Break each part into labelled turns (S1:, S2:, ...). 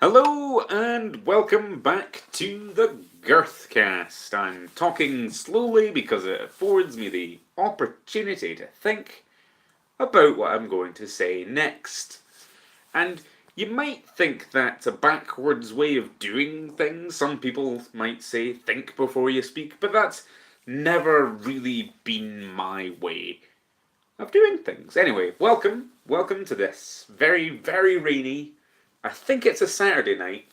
S1: Hello and welcome back to the Girthcast. I'm talking slowly because it affords me the opportunity to think about what I'm going to say next. And you might think that's a backwards way of doing things. Some people might say think before you speak, but that's never really been my way of doing things. Anyway, welcome to this very rainy. I think it's a Saturday night.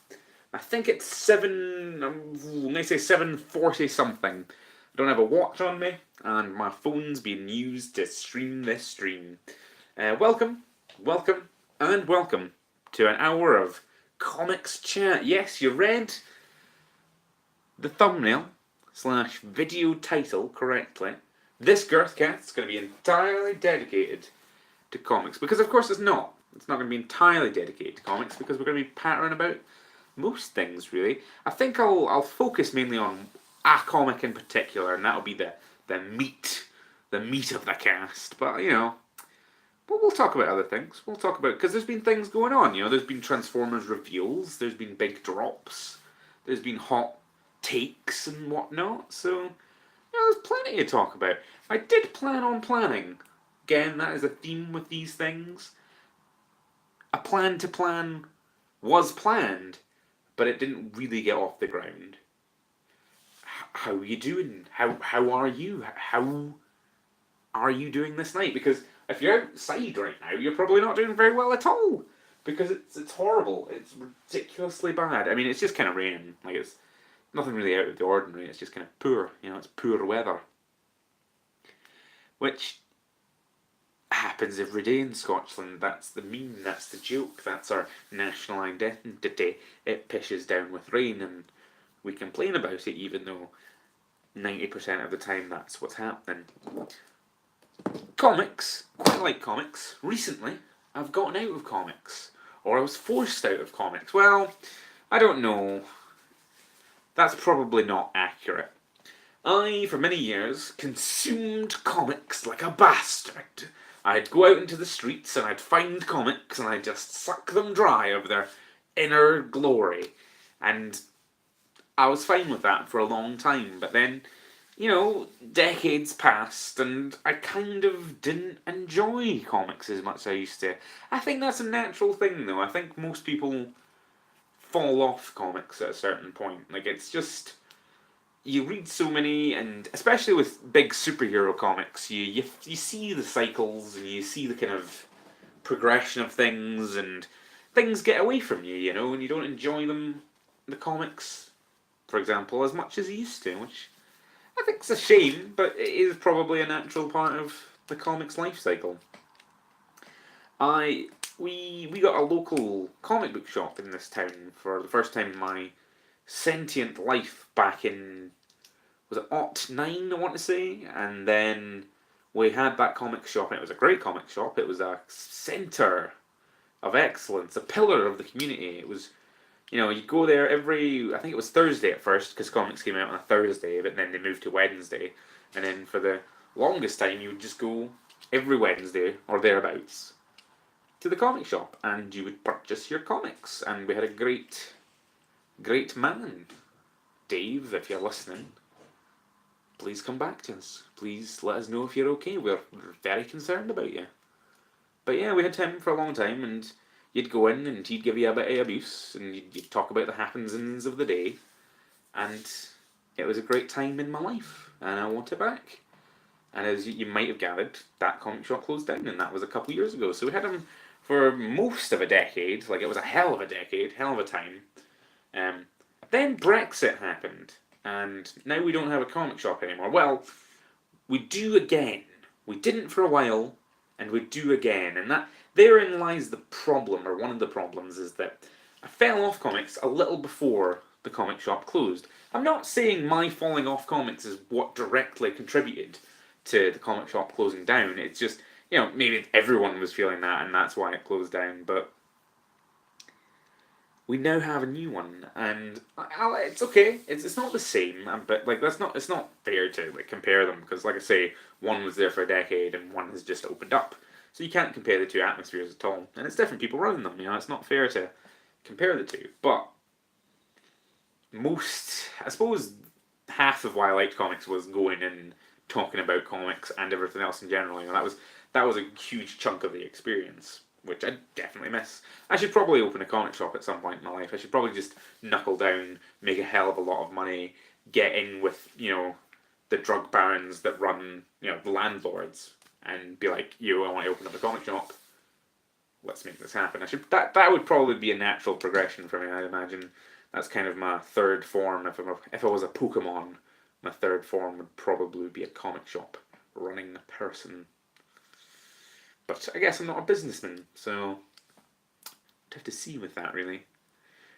S1: I think it's seven. Let me say 7:40 something. I don't have a watch on me, and my phone's being used to stream this stream. Welcome, welcome, and welcome to an hour of comics chat. Yes, you read the thumbnail slash video title correctly. This Girthcast is going to be entirely dedicated to comics because, of course, it's not. It's not going to be entirely dedicated to comics because we're going to be pattering about most things, really. I think I'll focus mainly on a comic in particular, and that'll be the meat of the cast. But we'll talk about other things. We'll talk about because there's been things going on. There's been Transformers reveals. There's been big drops. There's been hot takes and whatnot. So there's plenty to talk about. I did plan on planning. Again, that is a theme with these things. A plan to plan was planned, but it didn't really get off the ground. How are you doing? How are you? How are you doing this night? Because if you're outside right now, you're probably not doing very well at all. Because it's horrible. It's ridiculously bad. I mean, it's just kind of raining. Like, it's nothing really out of the ordinary. It's just kind of poor. It's poor weather. Which happens every day in Scotland. That's the meme, that's the joke, that's our national identity. It pishes down with rain and we complain about it even though 90% of the time that's what's happening. Comics, quite like comics. Recently, I've gotten out of comics. Or I was forced out of comics. Well, I don't know. That's probably not accurate. I, for many years, consumed comics like a bastard. I'd go out into the streets and I'd find comics and I'd just suck them dry of their inner glory. And I was fine with that for a long time. But then, decades passed and I kind of didn't enjoy comics as much as I used to. I think that's a natural thing though. I think most people fall off comics at a certain point. Like, it's just you read so many, and especially with big superhero comics, you see the cycles and you see the kind of progression of things, and things get away from you, and you don't enjoy them, the comics, for example, as much as you used to, which I think's a shame, but it is probably a natural part of the comics life cycle. We got a local comic book shop in this town for the first time in my sentient life back in, was it '09, I want to say, and then we had that comic shop, and it was a great comic shop. It was a centre of excellence, a pillar of the community. It was, you'd go there I think it was Thursday at first, because comics came out on a Thursday, but then they moved to Wednesday, and then for the longest time you would just go every Wednesday, or thereabouts, to the comic shop, and you would purchase your comics, and we had a great man, Dave, if you're listening. Please come back to us. Please let us know if you're okay. We're very concerned about you. But yeah, we had him for a long time, and you'd go in and he'd give you a bit of abuse, and you'd talk about the happenings of the day, and it was a great time in my life, and I want it back. And as you might have gathered, that comic shop closed down, and that was a couple of years ago. So we had him for most of a decade. Like, it was a hell of a decade, hell of a time. Then Brexit happened. And now we don't have a comic shop anymore. Well, we do again. We didn't for a while, and we do again. And therein lies the problem, or one of the problems, is that I fell off comics a little before the comic shop closed. I'm not saying my falling off comics is what directly contributed to the comic shop closing down. It's just, maybe everyone was feeling that, and that's why it closed down. But we now have a new one, and it's okay. It's not the same, but it's not fair to compare them, because like I say, one was there for a decade and one has just opened up, so you can't compare the two atmospheres at all. And it's different people running them. It's not fair to compare the two. But I suppose, half of why I liked comics was going and talking about comics and everything else in general. That was a huge chunk of the experience, which I definitely miss. I should probably open a comic shop at some point in my life. I should probably just knuckle down, make a hell of a lot of money, get in with the drug barons that run the landlords, and be like, I want to open up a comic shop. Let's make this happen. That would probably be a natural progression for me. I'd imagine that's kind of my third form. If I was a Pokemon, my third form would probably be a comic shop running a person. But I guess I'm not a businessman, so I'd have to see with that, really.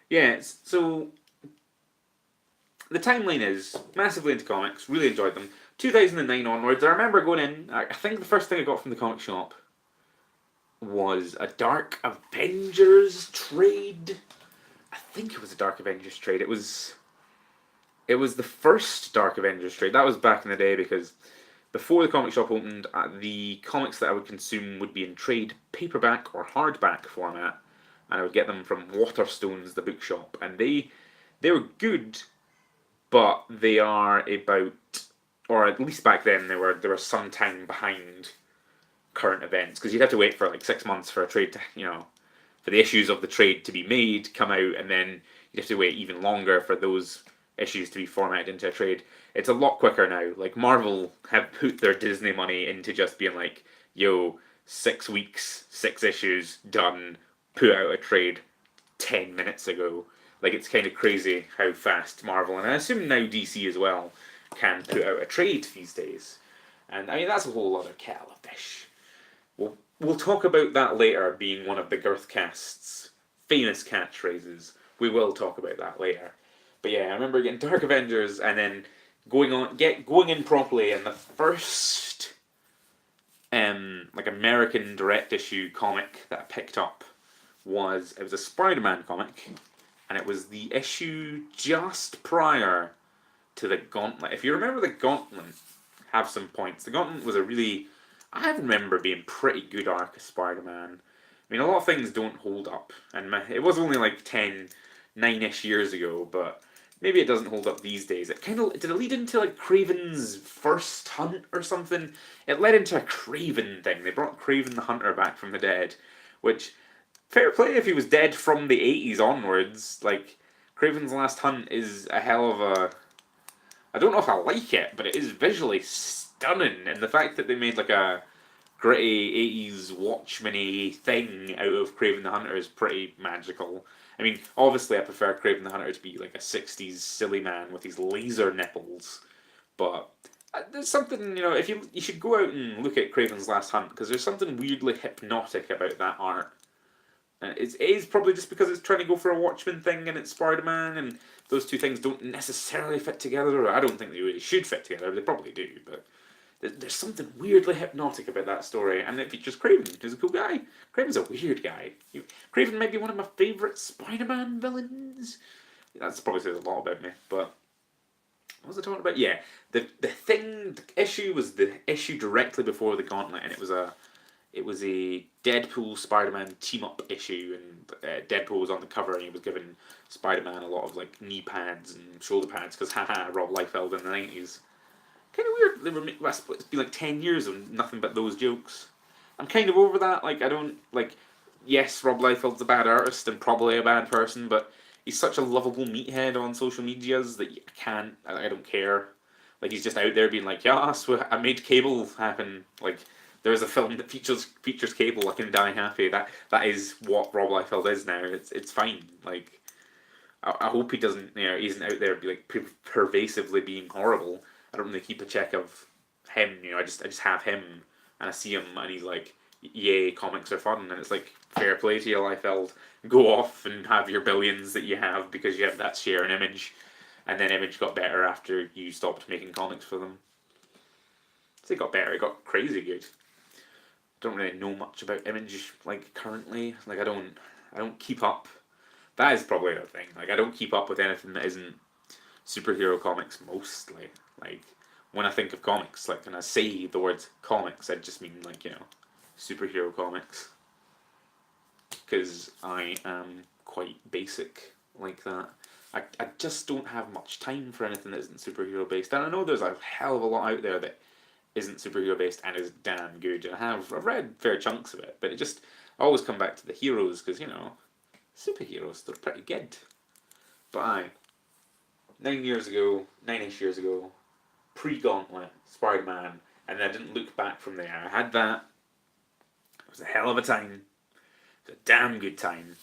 S1: Yeah, so the timeline is massively into comics, really enjoyed them. 2009 onwards, I remember going in, I think the first thing I got from the comic shop was a Dark Avengers trade. I think it was a Dark Avengers trade. It was the first Dark Avengers trade. That was back in the day, because before the comic shop opened, the comics that I would consume would be in trade paperback or hardback format, and I would get them from Waterstones, the bookshop, and they were good, but they are about, or at least back then they were some time behind current events, because you'd have to wait for like 6 months for a trade to, for the issues of the trade to be made, come out, and then you'd have to wait even longer for those issues to be formatted into a trade. It's a lot quicker now. Like, Marvel have put their Disney money into just being like, 6 weeks, 6 issues, done, put out a trade 10 minutes ago. Like, it's kind of crazy how fast Marvel, and I assume now DC as well, can put out a trade these days. And I mean, that's a whole other kettle of fish. We'll talk about that later, being one of the Girthcast's famous catchphrases. We will talk about that later. But yeah, I remember getting Dark Avengers and then going in properly, and the first like American direct issue comic that I picked up was a Spider-Man comic, and it was the issue just prior to the Gauntlet. If you remember the Gauntlet, have some points. The Gauntlet was I remember being pretty good arc of Spider-Man. I mean, a lot of things don't hold up, and it was only like 9-ish years ago, but maybe it doesn't hold up these days. Did it lead into like Kraven's first hunt or something? It led into a Kraven thing. They brought Kraven the Hunter back from the dead, which, fair play if he was dead from the 80s onwards. Like, Kraven's Last Hunt is a hell of a... I don't know if I like it, but it is visually stunning, and the fact that they made like a gritty 80s Watchmen-y thing out of Kraven the Hunter is pretty magical. I mean, obviously I prefer Kraven the Hunter to be like a 60s silly man with these laser nipples, but there's something, if you should go out and look at Kraven's Last Hunt, because there's something weirdly hypnotic about that art. It is probably just because it's trying to go for a Watchmen thing and it's Spider-Man, and those two things don't necessarily fit together. I don't think they really should fit together. They probably do, but there's something weirdly hypnotic about that story, and it features Kraven, who's a cool guy. Kraven's a weird guy. Kraven might be one of my favourite Spider-Man villains. That probably says a lot about me, but what was I talking about? Yeah, the issue was the issue directly before the Gauntlet, and it was a Deadpool Spider-Man team-up issue, and Deadpool was on the cover, and he was giving Spider-Man a lot of like knee pads and shoulder pads, because haha, Rob Liefeld in the 90s. Kind of weird. It's been like 10 years of nothing but those jokes. I'm kind of over that. Like, I don't like. Yes, Rob Liefeld's a bad artist and probably a bad person, but he's such a lovable meathead on social medias that I don't care. Like, he's just out there being like, "Yes, I made Cable happen." Like, there's a film that features Cable. I can die happy. That is what Rob Liefeld is now. It's fine. Like, I hope he doesn't. He isn't out there be like pervasively being horrible. I don't really keep a check of him. I just have him, and I see him, and he's like, "Yay, comics are fun," and it's like, fair play to you, Liefeld. Go off and have your billions that you have because you have that share in Image, and then Image got better after you stopped making comics for them. So it got better. It got crazy good. Don't really know much about Image like currently. Like, I don't keep up. That is probably the thing. Like, I don't keep up with anything that isn't superhero comics mostly. Like, when I think of comics, like when I say the word comics, I just mean like, superhero comics. Because I am quite quite basic like that. I just don't have much time for anything that isn't superhero based. And I know there's a hell of a lot out there that isn't superhero based and is damn good. And I've read fair chunks of it, but it just I always come back to the heroes because superheroes, they're pretty good. But 9 years ago, 9ish years ago, pre Gauntlet, Spider Man, and I didn't look back from there. I had that. It was a hell of a time. It was a damn good time.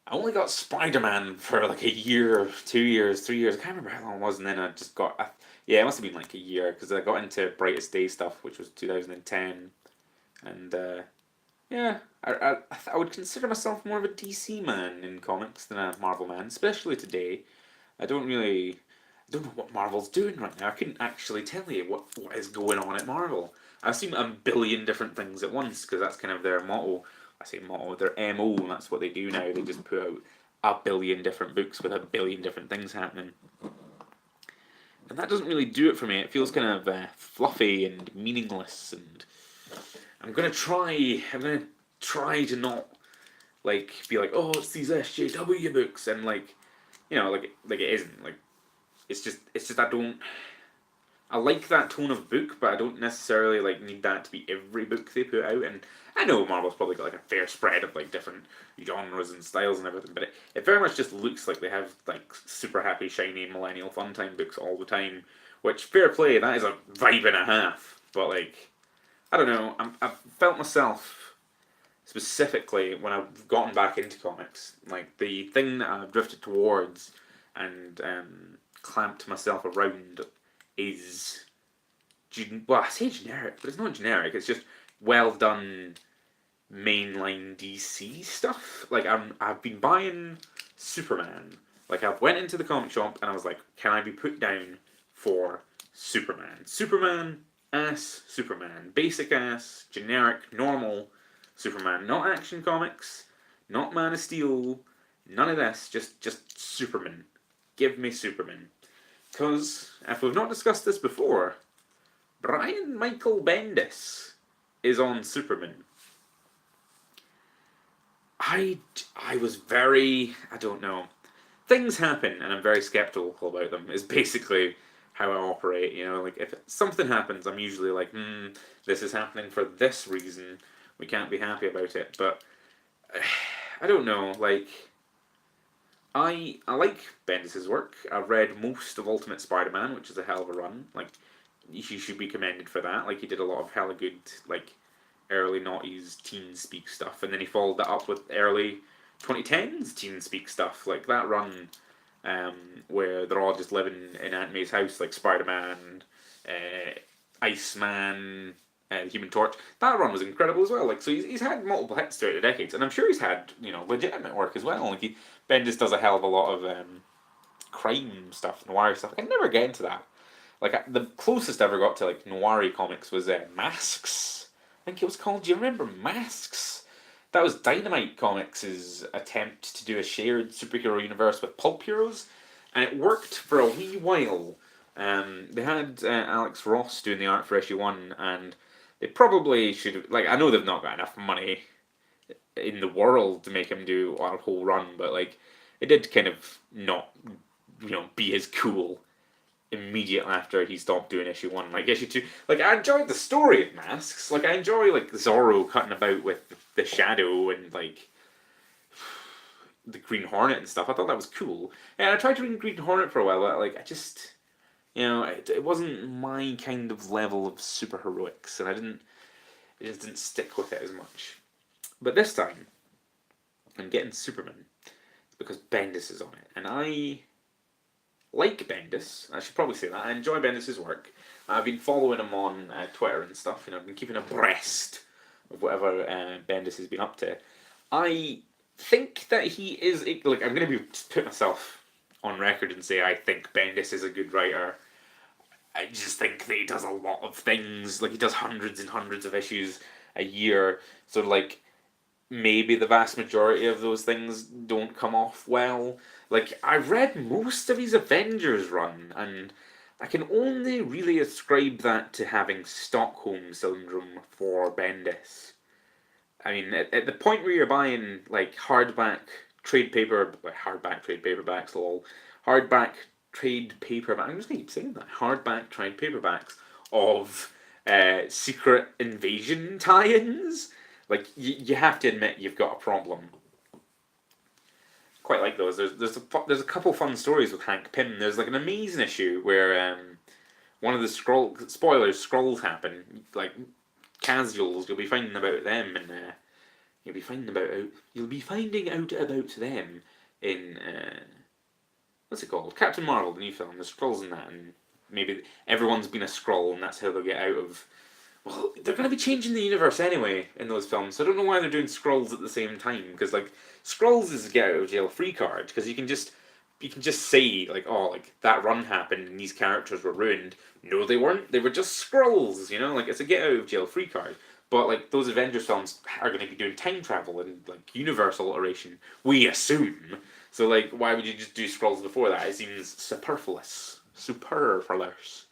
S1: I only got Spider Man for like a year, 2 years, 3 years. I can't remember how long it was, and then I just got. Yeah, it must have been like a year because I got into Brightest Day stuff, which was 2010, and yeah, I would consider myself more of a DC man in comics than a Marvel man, especially today. I don't really, I don't know what Marvel's doing right now. I couldn't actually tell you what is going on at Marvel. I've seen a billion different things at once because that's kind of their motto. I say motto, their MO, and that's what they do now. They just put out a billion different books with a billion different things happening. And that doesn't really do it for me. It feels kind of fluffy and meaningless, and I'm gonna try. I'm gonna try to not like be like, oh, it's these SJW books, and like it isn't. Like it's just I don't. I like that tone of book, but I don't necessarily like need that to be every book they put out. And I know Marvel's probably got like a fair spread of like different genres and styles and everything, but it very much just looks like they have like super happy, shiny millennial fun time books all the time. Which fair play, that is a vibe and a half. But like, I don't know. I've felt myself specifically when I've gotten back into comics, like the thing that I've drifted towards and clamped myself around is well, I say generic, but it's not generic. It's just well done mainline DC stuff. Like I've been buying Superman. Like I went into the comic shop and I was like, can I be put down for Superman? Superman, basic ass, generic, normal Superman, not Action Comics, not Man of Steel, none of this. Just Superman. Give me Superman. Because, if we've not discussed this before, Brian Michael Bendis is on Superman. I was very, I don't know. Things happen and I'm very skeptical about them, is basically how I operate. Like if something happens, I'm usually like, this is happening for this reason. We can't be happy about it. But, I don't know, like... I like Bendis' work. I've read most of Ultimate Spider-Man, which is a hell of a run. Like, he should be commended for that. Like, he did a lot of hella good, like, early noughties teen speak stuff, and then he followed that up with early 2010s teen speak stuff. Like, that run where they're all just living in Aunt May's house, like Spider-Man, Iceman, Human Torch. That run was incredible as well. Like, so he's had multiple hits throughout the decades, and I'm sure he's had legitimate work as well. Like Bendis does a hell of a lot of crime stuff, noir stuff. I can never get into that. Like the closest I ever got to like noir comics was Masks. I think it was called. Do you remember Masks? That was Dynamite Comics' attempt to do a shared superhero universe with pulp heroes, and it worked for a wee while. They had Alex Ross doing the art for issue 1, and they probably should have, like, I know they've not got enough money in the world to make him do a whole run, but, like, it did kind of not, be as cool immediately after he stopped doing issue 1. Like, issue 2, like, I enjoyed the story of Masks. Like, I enjoy, like, Zorro cutting about with the Shadow and, like, the Green Hornet and stuff. I thought that was cool. And I tried to read Green Hornet for a while, but, like, I just... it wasn't my kind of level of superheroics, and it just didn't stick with it as much. But this time, I'm getting Superman because Bendis is on it, and I like Bendis. I should probably say that. I enjoy Bendis' work. I've been following him on Twitter and stuff. I've been keeping abreast of whatever Bendis has been up to. I think that he is like I'm going to put myself on record and say I think Bendis is a good writer. I just think that he does a lot of things. Like, he does hundreds and hundreds of issues a year. So, like, maybe the vast majority of those things don't come off well. Like, I've read most of his Avengers run, and I can only really ascribe that to having Stockholm Syndrome for Bendis. I mean, at the point where you're buying like hardback trade paperbacks, lol, hardback trade paperback. I'm just gonna keep saying that hardback trade paperbacks of Secret Invasion tie-ins. Like you have to admit you've got a problem. Quite like those. There's a couple fun stories with Hank Pym. There's like an amazing issue where one of the scrolls happen. Like casuals, you'll be finding about them, and you'll be finding out about them in what's it called? Captain Marvel, the new film. There's scrolls in that, and maybe everyone's been a scroll, and that's how they'll get out of. Well, they're going to be changing the universe anyway in those films, so I don't know why they're doing scrolls at the same time. Because like scrolls is a get out of jail free card, because you can just say like, oh, like that run happened and these characters were ruined. No, they weren't. They were just scrolls. Like it's a get out of jail free card. But like those Avengers films are going to be doing time travel and like universe alteration. We assume. So like, why would you just do scrolls before that? It seems superfluous. Superfluous.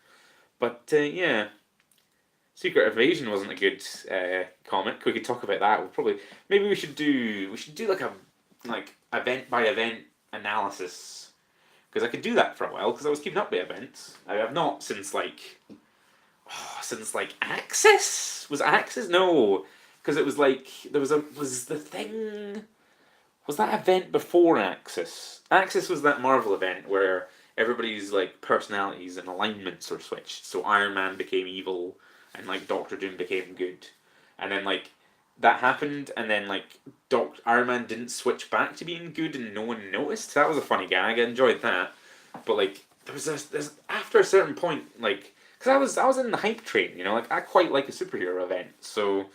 S1: But yeah, Secret Invasion wasn't a good comic. We could talk about that. Maybe we should do like event by event analysis, because I could do that for a while because I was keeping up with events. I have not since like Axis. Was Axis? No, because it was like was the thing. Was that event before Axis? Axis was that Marvel event where everybody's like personalities and alignments were switched. So Iron Man became evil, and like Doctor Doom became good, and then like that happened, and then like Doctor Iron Man didn't switch back to being good, and no one noticed. That was a funny gag. I enjoyed that, but like there's after a certain point, like because I was in the hype train, like I quite like a superhero event, so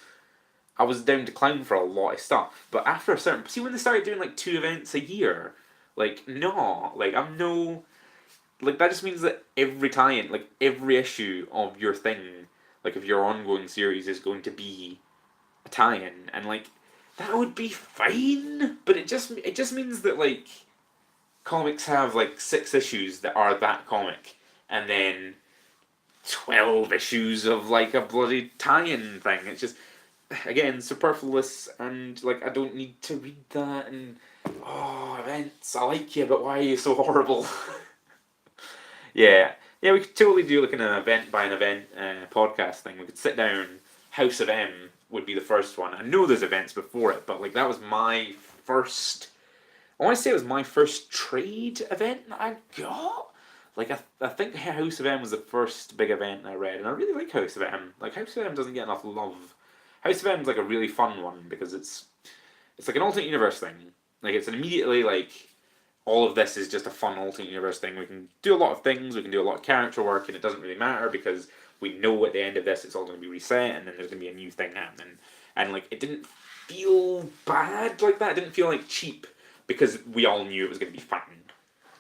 S1: I was down to clown for a lot of stuff. But after a certain, see when they started doing like 2 events a year, like no, like I'm no, like that just means that every tie-in, like every issue of your thing, like of your ongoing series is going to be a tie-in, and like that would be fine. But it just means that like comics have like 6 issues that are that comic, and then 12 issues of like a bloody tie-in thing. It's just again superfluous, and like I don't need to read that. And oh, events, I like you, but why are you so horrible? Yeah, yeah, we could totally do like an event by an event podcast thing. We could sit down. House of M would be the first one. I know there's events before it, but like that was my first. I want to say it was my first trade event that I got. Like I think House of M was the first big event I read, and I really like House of M. Like House of M doesn't get enough love. House of M is like a really fun one because it's like an alternate universe thing. Like it's immediately like all of this is just a fun alternate universe thing. We can do a lot of things. We can do a lot of character work, and it doesn't really matter because we know at the end of this it's all going to be reset, and then there's going to be a new thing happening. And like it didn't feel bad like that. It didn't feel like cheap because we all knew it was going to be fun.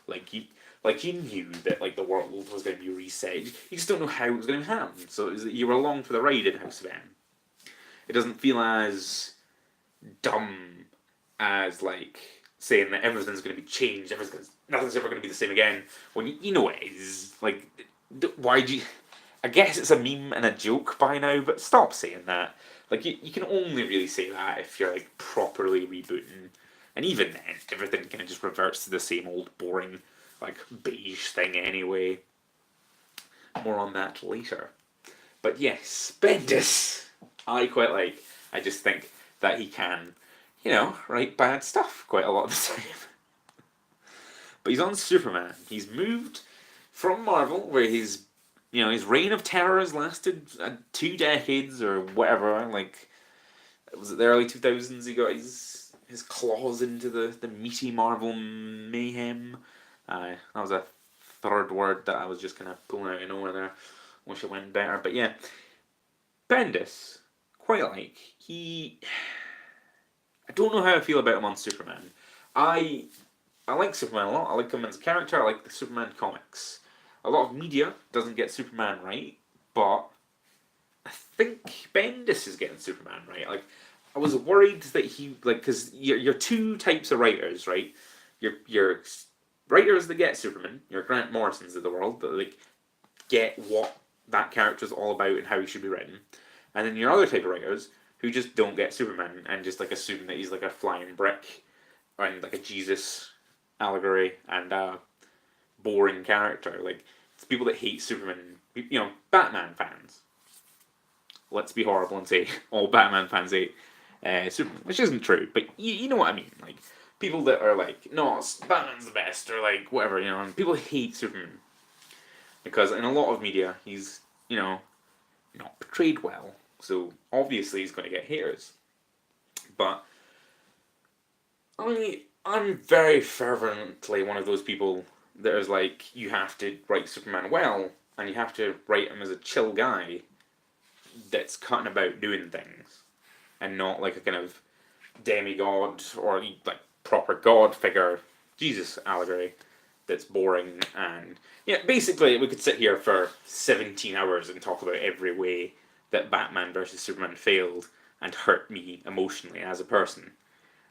S1: Like you knew that like the world was going to be reset. You just don't know how it was going to happen. So you were along for the ride in House of M. It doesn't feel as dumb as like saying that everything's going to be changed. Nothing's ever going to be the same again. When you know it is. Like, why do you? I guess it's a meme and a joke by now, but stop saying that. Like you can only really say that if you're like properly rebooting, and even then, everything kind of just reverts to the same old boring like beige thing anyway. More on that later. But yes, Bendis, I quite like. I just think that he can, write bad stuff quite a lot of the time. But he's on Superman. He's moved from Marvel, where his reign of terror has lasted 2 decades or whatever. Like, was it the early 2000s he got his claws into the meaty Marvel mayhem? That was a third word that I was just kind of pulling out of nowhere there. Wish it went better. But yeah, Bendis, quite like. I don't know how I feel about him on Superman. I like Superman a lot. I like him as a character. I like the Superman comics. A lot of media doesn't get Superman right, but I think Bendis is getting Superman right. Like, I was worried that because you're 2 types of writers, right? You're writers that get Superman, your Grant Morrisons of the world, that like get what that character's all about and how he should be written. And then your other type of writers who just don't get Superman and just like assume that he's like a flying brick and like a Jesus allegory and a boring character. Like it's people that hate Superman. You know, Batman fans. Let's be horrible and say all Batman fans hate Superman, which isn't true, but you know what I mean. Like people that are like, no, Batman's the best, or like whatever, you know. And people hate Superman because in a lot of media he's, you know, not portrayed well. So obviously he's going to get haters. But I'm very fervently one of those people that is like, you have to write Superman well, and you have to write him as a chill guy that's cutting about doing things, and not like a kind of demigod or like proper god figure, Jesus allegory that's boring. And yeah, basically we could sit here for 17 hours and talk about every way that Batman versus Superman failed and hurt me emotionally as a person.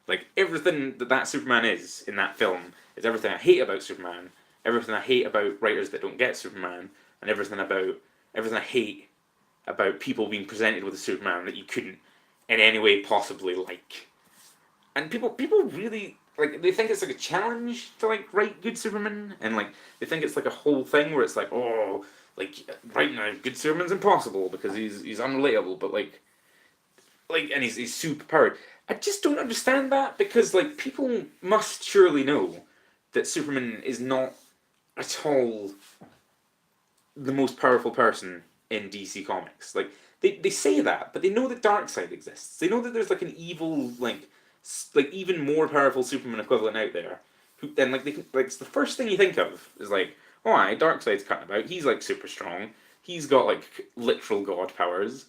S1: Like everything that Superman is in that film is everything I hate about Superman, everything I hate about writers that don't get Superman, and everything I hate about people being presented with a Superman that you couldn't in any way possibly like. And people really like, they think it's like a challenge to like write good Superman, and like they think it's like a whole thing where it's like, oh, like writing a good Superman's impossible because he's unrelatable, but and he's super powered. I just don't understand that, because like people must surely know that Superman is not at all the most powerful person in DC Comics. Like they say that, but they know that Darkseid exists. They know that there's like an evil, like even more powerful Superman equivalent out there. Who then like they can, like, it's the first thing you think of is like, oh, aye, Darkseid's cutting about. He's like super strong. He's got like literal god powers.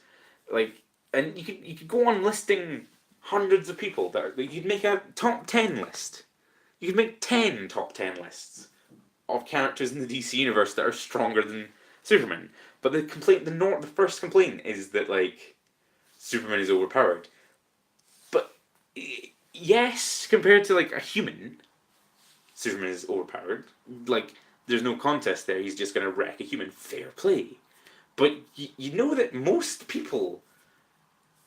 S1: Like, and you could go on listing hundreds of people that you could make a top 10 list. You could make 10 top 10 lists of characters in the DC universe that are stronger than Superman. But the first complaint is that like Superman is overpowered. But yes, compared to like a human, Superman is overpowered. Like there's no contest there. He's just gonna wreck a human. Fair play. But you know that most people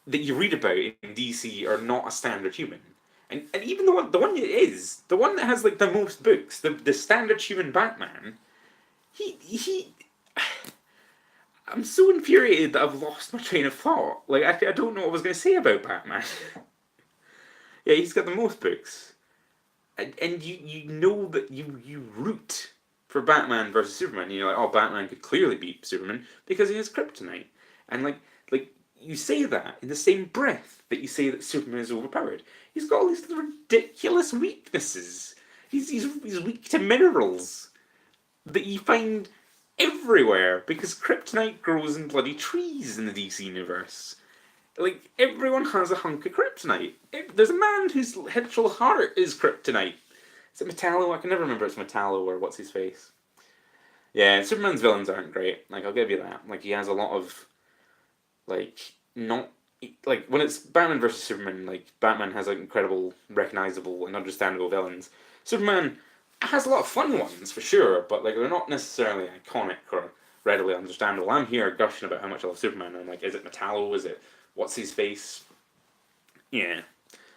S1: that you read about in DC are not a standard human. And even the one that has like the most books, the standard human Batman, he I'm so infuriated that I've lost my train of thought. Like I don't know what I was going to say about Batman. Yeah, he's got the most books, and you know that you root for Batman versus Superman. You're like, oh, Batman could clearly beat Superman because he has kryptonite, and like you say that in the same breath that you say that Superman is overpowered. He's got all these ridiculous weaknesses. He's weak to minerals that you find everywhere because kryptonite grows in bloody trees in the DC universe. Like, everyone has a hunk of kryptonite. There's a man whose literal heart is kryptonite. Is it Metallo? I can never remember if it's Metallo or what's his face. Yeah, Superman's villains aren't great. Like, I'll give you that. Like, he has a lot of, like, not... Like, when it's Batman versus Superman, like, Batman has, like, incredible, recognizable, and understandable villains. Superman has a lot of fun ones, for sure, but, like, they're not necessarily iconic or readily understandable. I'm here gushing about how much I love Superman, and I'm like, is it Metallo? Is it... What's his face? Yeah.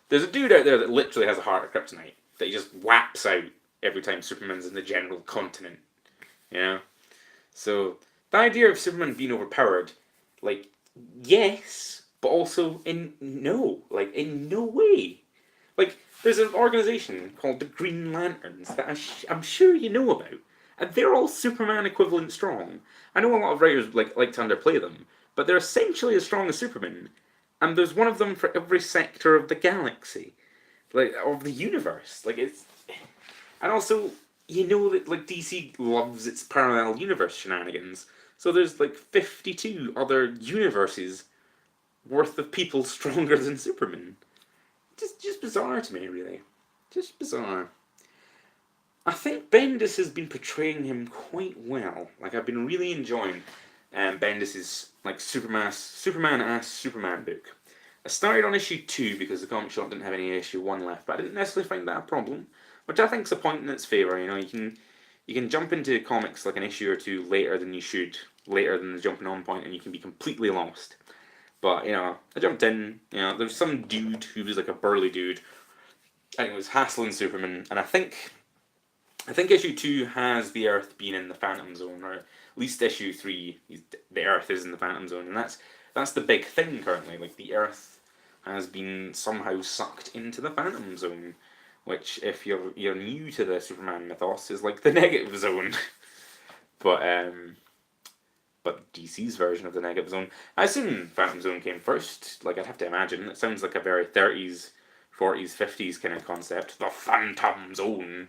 S1: There's a dude out there that literally has a heart of kryptonite that he just whaps out every time Superman's in the general continent. You know? So, the idea of Superman being overpowered, like, yes, but also in no way. Like, there's an organization called the Green Lanterns that I'm sure you know about, and they're all Superman equivalent strong. I know a lot of writers like to underplay them, but they're essentially as strong as Superman, and there's one of them for every sector of the galaxy, like of the universe. Like it's, and also you know that like DC loves its parallel universe shenanigans, so there's like 52 other universes worth of people stronger than Superman. Just bizarre to me, really. Just bizarre. I think Bendis has been portraying him quite well. Like I've been really enjoying Bendis's like Superman Superman book. I started on issue 2 because the comic shop didn't have any issue 1 left, but I didn't necessarily find that a problem, which I think is a point in its favour. You know, you can jump into comics like an issue or 2 later than you should, later than the jumping on point, and you can be completely lost. But I jumped in. There's some dude who was like a burly dude, and it was hassling Superman. And I think issue 2 has the Earth being in the Phantom Zone, or at least issue 3, the Earth is in the Phantom Zone, and that's the big thing currently. Like the Earth has been somehow sucked into the Phantom Zone, which, if you're new to the Superman mythos, is like the negative zone. but but DC's version of the negative zone, I assume Phantom Zone came first. Like I'd have to imagine. It sounds like a very 30s, 40s, 50s kind of concept. The Phantom Zone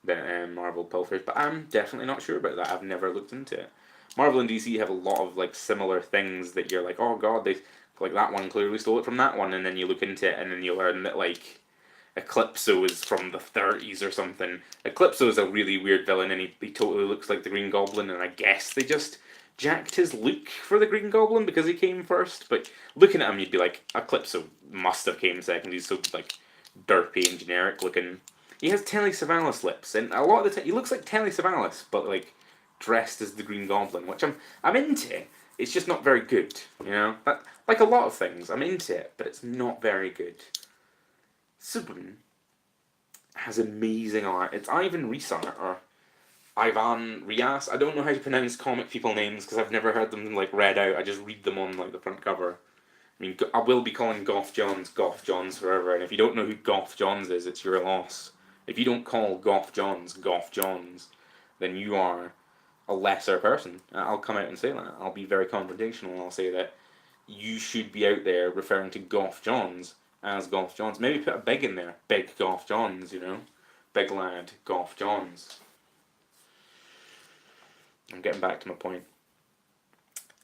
S1: that Marvel pilfered, but I'm definitely not sure about that. I've never looked into it. Marvel and DC have a lot of like similar things that you're like, oh god, they like that one clearly stole it from that one, and then you look into it and then you learn that like Eclipso is from the 30s or something. Eclipso is a really weird villain, and he totally looks like the Green Goblin, and I guess they just jacked his look for the Green Goblin because he came first. But looking at him, you'd be like, Eclipso must have came second. He's so like derpy and generic looking. He has Telly Savalas lips, and a lot of the time he looks like Telly Savalas, but like dressed as the Green Goblin, which I'm into. It's just not very good, But like a lot of things, I'm into it, but it's not very good. Superman has amazing art. It's Ivan Reis art, or Ivan Rias. I don't know how to pronounce comic people names because I've never heard them like read out. I just read them on like the front cover. I mean, I will be calling Goff Johns forever, and if you don't know who Goff Johns is, it's your loss. If you don't call Goff Johns, then you are a lesser person. I'll come out and say that. I'll be very confrontational, and I'll say that you should be out there referring to Goff Johns as Goff Johns. Maybe put a big in there. Big Goff Johns, Big lad, Goff Johns. I'm getting back to my point.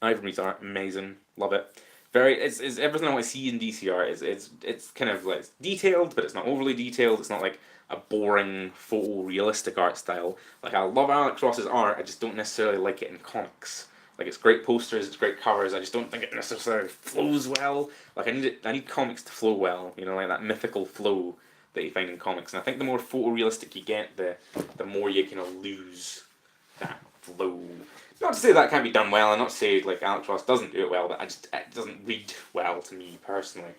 S1: Ivan Reis art, amazing. Love it. It's everything I want to see in DC art. It's kind of like detailed, but it's not overly detailed. It's not like a boring photorealistic art style. Like I love Alex Ross's art, I just don't necessarily like it in comics. Like it's great posters, it's great covers. I just don't think it necessarily flows well. Like I need comics to flow well. Like that mythical flow that you find in comics. And I think the more photorealistic you get, the more you kind of lose that flow. Not to say that can't be done well, and not to say like Alex Ross doesn't do it well, but it doesn't read well to me personally.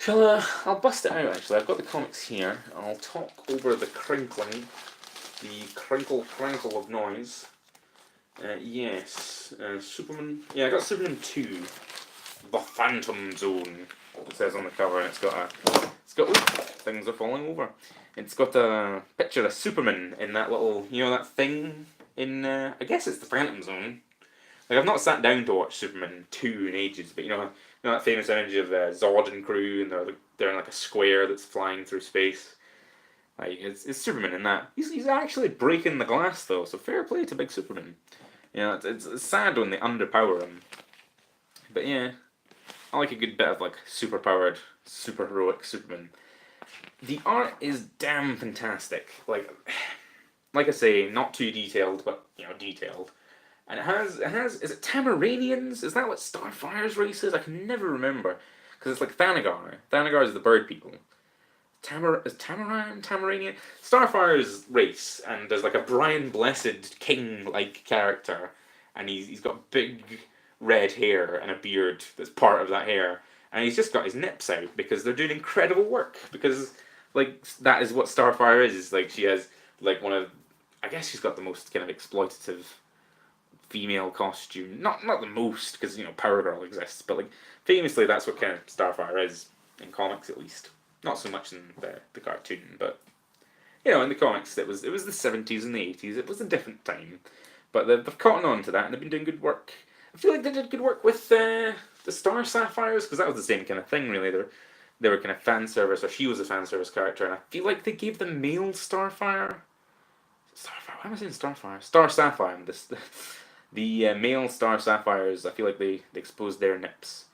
S1: I'll bust it out actually. I've got the comics here. I'll talk over the crinkling, the crinkle of noise. Yes, Superman. Yeah, I got Superman 2, The Phantom Zone. It says on the cover, and it's got things are falling over. It's got a picture of Superman in that little, that thing in, I guess it's the Phantom Zone. Like, I've not sat down to watch Superman 2 in ages, but you know that famous image of Zod and crew, and they're in like a square that's flying through space. Like, it's Superman in that. He's actually breaking the glass though, so fair play to Big Superman. It's sad when they underpower him. But yeah, I like a good bit of like superpowered, super heroic Superman. The art is damn fantastic. Like I say, not too detailed, but detailed. And it has is it Tamaranians? Is that what Starfire's race is? I can never remember. Because it's like Thanagar. Thanagar is the bird people. Tamaranian? Starfire's race, and there's like a Brian Blessed king-like character, and he's got big red hair and a beard that's part of that hair, and he's just got his nips out because they're doing incredible work, because like that is what Starfire is. Like she has like I guess she's got the most kind of exploitative female costume. Not the most, because Power Girl exists, but like famously that's what kind of Starfire is in comics, at least. Not so much in the cartoon, but in the comics it was the 70s and the 80s. It was a different time, but they've caught on to that and they've been doing good work. I feel like they did good work with the Star Sapphires, because that was the same kind of thing really. They were kind of fan service, or she was a fan service character, and I feel like they gave the male Starfire. Why am I saying Starfire? Star Sapphire. The male Star Sapphires, I feel like they exposed their nips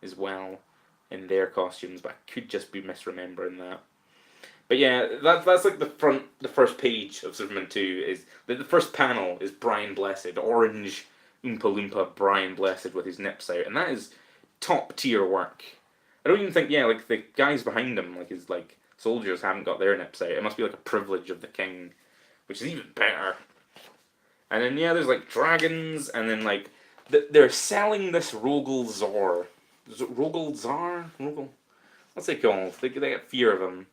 S1: as well in their costumes, but I could just be misremembering that. But yeah, that's like the first page of Superman 2 is the first panel is Brian Blessed, orange Oompa Loompa Brian Blessed with his nips out, and that is top tier work. I don't even think like the guys behind him, like his like soldiers, haven't got their nips out. It must be like a privilege of the king, which is even better. And then there's like dragons, and then like they're selling this Rogel Zor. Is it Rogel Zar? Rogel? What's it called? They get fear of him.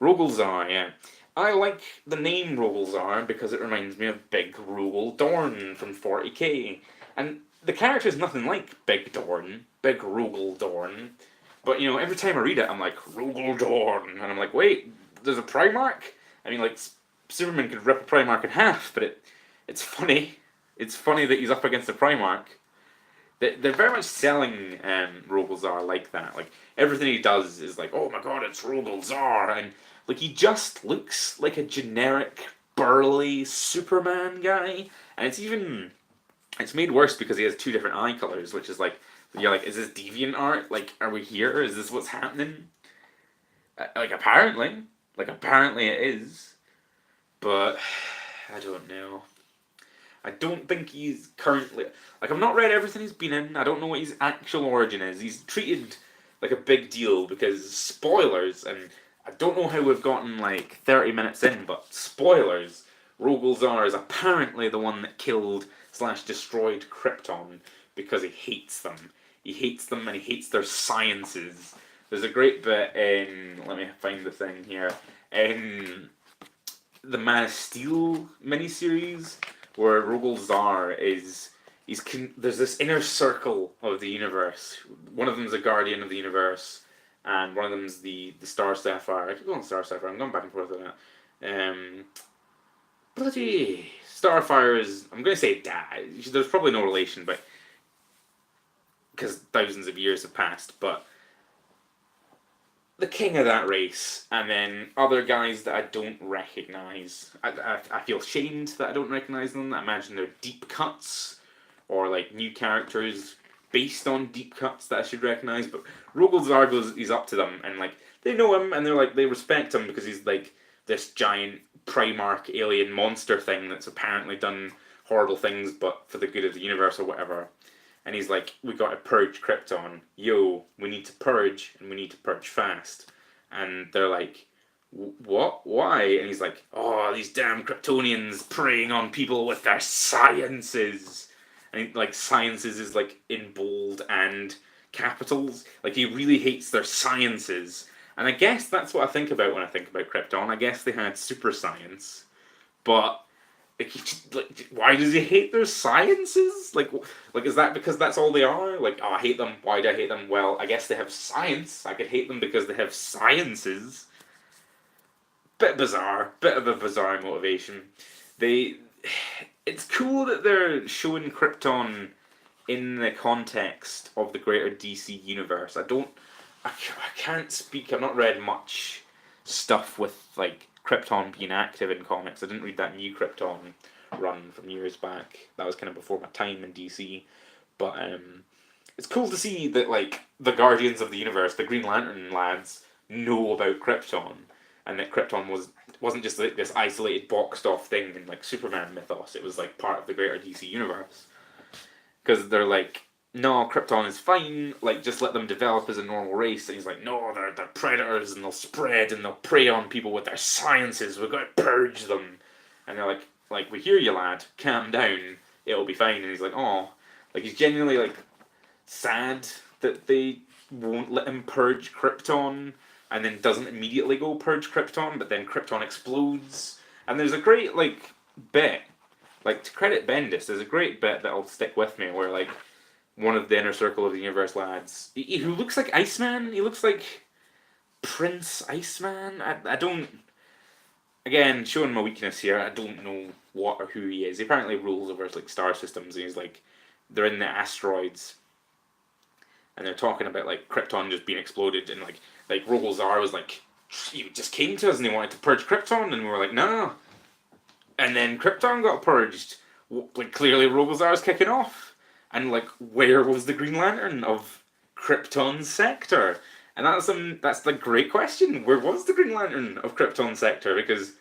S1: Rogolzar, yeah. I like the name Rogolzar because it reminds me of Big Rogel Dorn from 40k. And the character is nothing like Big Dorn, Big Rogel Dorn. But, every time I read it, I'm like, Rogel Dorn. And I'm like, wait, there's a Primarch? I mean, like, Superman could rip a Primarch in half, but it's funny. It's funny that he's up against a Primarch. They're very much selling Rogolzar like that. Like, everything he does is like, oh my god, it's Rogolzar. And, like, he just looks like a generic, burly Superman guy. And it's made worse because he has two different eye colors, which is like, you're like, is this deviant art? Like, are we here? Is this what's happening? Apparently. Like, apparently it is. But, I don't know. I don't think he's currently... Like, I've not read everything he's been in. I don't know what his actual origin is. He's treated like a big deal because spoilers, and I don't know how we've gotten, like, 30 minutes in, but spoilers. Rogolzar is apparently the one that killed/destroyed Krypton because he hates them. He hates them and he hates their sciences. There's a great bit in... Let me find the thing here. In the Man of Steel miniseries, where Rogolzar there's this inner circle of the universe. One of them's a guardian of the universe, and one of them's the Star Sapphire. I keep going Star Sapphire. I'm going back and forth with that. Bloody Starfire is. I'm going to say dad. There's probably no relation, but because thousands of years have passed. But the king of that race, and then other guys that I don't recognize. I feel shamed that I don't recognize them. I imagine they're deep cuts, or like new characters based on deep cuts that I should recognize. But Rogolzar he's up to them, and like they know him, and they're like they respect him because he's like this giant Primarch alien monster thing that's apparently done horrible things, but for the good of the universe or whatever. And he's like, we got to purge Krypton. Yo, we need to purge, and we need to purge fast. And they're like, what? Why? And he's like, oh, these damn Kryptonians preying on people with their sciences. And like, sciences is like in bold and capitals. Like, he really hates their sciences. And I guess that's what I think about when I think about Krypton. I guess they had super science. But... Like, why does he hate their sciences? Like, is that because that's all they are? Like, oh, I hate them. Why do I hate them? Well, I guess they have science. I could hate them because they have sciences. Bit bizarre. Bit of a bizarre motivation. It's cool that they're showing Krypton in the context of the greater DC universe. I can't speak. I've not read much stuff with, like, Krypton being active in comics. I didn't read that new Krypton run from years back. That was kind of before my time in DC. But it's cool to see that like the Guardians of the Universe, the Green Lantern lads, know about Krypton, and that Krypton wasn't just like this isolated boxed off thing in like Superman mythos. It was like part of the greater DC universe. Because they're like, no, Krypton is fine, like, just let them develop as a normal race. And he's like, no, they're predators, and they'll spread, and they'll prey on people with their sciences, we've got to purge them. And they're like, we hear you, lad, calm down, it'll be fine. And he's like, oh, like, he's genuinely, like, sad that they won't let him purge Krypton, and then doesn't immediately go purge Krypton, but then Krypton explodes. And there's a great, like, bit, like, to credit Bendis, there's a great bit that'll stick with me, where, like, one of the inner circle of the universe lads, who looks like Iceman. He looks like Prince Iceman. I don't. Again, showing my weakness here. I don't know what or who he is. He apparently rules over like star systems, and he's like, they're in the asteroids, and they're talking about like Krypton just being exploded, and like Rogolzar was like, he just came to us and he wanted to purge Krypton, and we were like, no. And then Krypton got purged. Like clearly Rogolzar's kicking off. And like, where was the Green Lantern of Krypton Sector? And that's the great question. Where was the Green Lantern of Krypton Sector? Because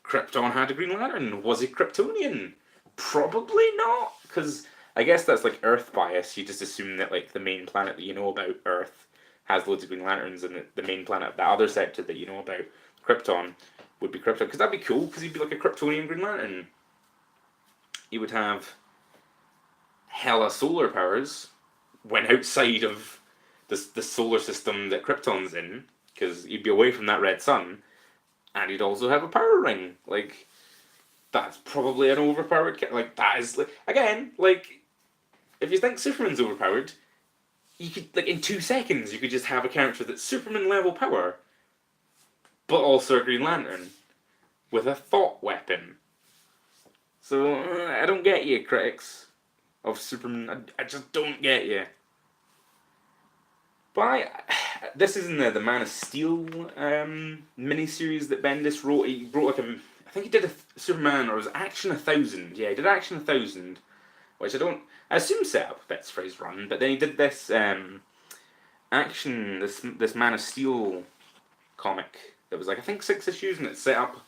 S1: Krypton had a Green Lantern. Was he Kryptonian? Probably not. Because I guess that's like Earth bias. You just assume that like the main planet that you know about, Earth, has loads of Green Lanterns, and the main planet, the other sector that you know about, Krypton, would be Krypton. Because that'd be cool. Because he'd be like a Kryptonian Green Lantern. He would have hella solar powers went outside of the solar system that Krypton's in, because he'd be away from that red sun, and he'd also have a power ring. Like, that's probably an overpowered. Like, that is, like, again, like, if you think Superman's overpowered, you could, like, in 2 seconds, you could just have a character that's Superman level power, but also a Green Lantern with a thought weapon. So, I don't get you, critics of Superman. I just don't get you. But this is in the Man of Steel miniseries that Bendis wrote. He wrote like I think he did a Superman, or it was Action 1000. Yeah, he did Action 1000, which I assume set up bits for his run. But then he did this this Man of Steel comic that was like, I think 6 issues, and it set up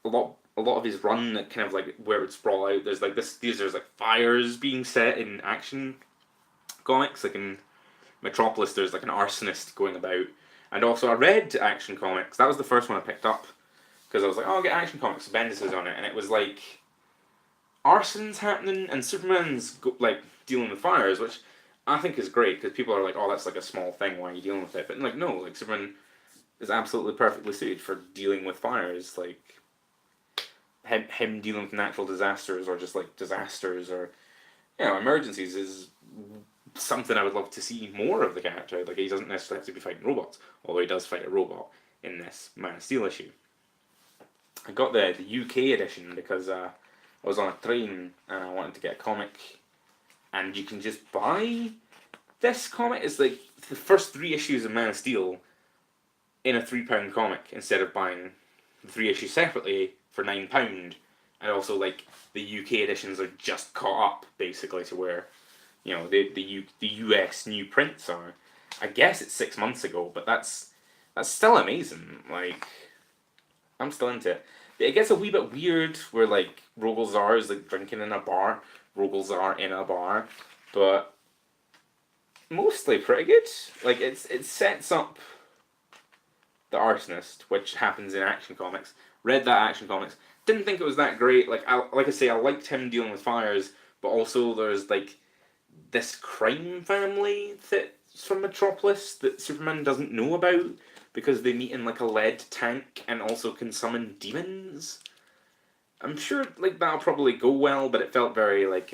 S1: a lot of his run, that kind of like where it would sprawl out. There's like there's like fires being set in Action comics, like in Metropolis. There's like an arsonist going about, and also I read Action Comics. That was the first one I picked up because I was like, oh, I'll get Action Comics. Bendis is on it, and it was like arson's happening and Superman's like dealing with fires, which I think is great because people are like, oh, that's like a small thing. Why are you dealing with it? But like, no, like Superman is absolutely perfectly suited for dealing with fires. Like him dealing with natural disasters, or just like disasters, or emergencies, is something I would love to see more of the character. Like, he doesn't necessarily have to be fighting robots, although he does fight a robot in this Man of Steel issue. I got the UK edition because I was on a train and I wanted to get a comic, and you can just buy this comic. It's like the first 3 issues of Man of Steel in a £3 comic, instead of buying the 3 issues separately for £9. And also, like, the UK editions are just caught up basically to where the US new prints are. I guess it's 6 months ago, but that's still amazing. Like, I'm still into it. It gets a wee bit weird where like Rogol Zar is like drinking in a bar, Rogol Zar in a bar, but mostly pretty good. Like, it sets up the arsonist, which happens in Action Comics. Read that Action Comics. Didn't think it was that great. Like I say, I liked him dealing with fires, but also there's like this crime family that's from Metropolis that Superman doesn't know about because they meet in like a lead tank and also can summon demons. I'm sure like that'll probably go well, but it felt very like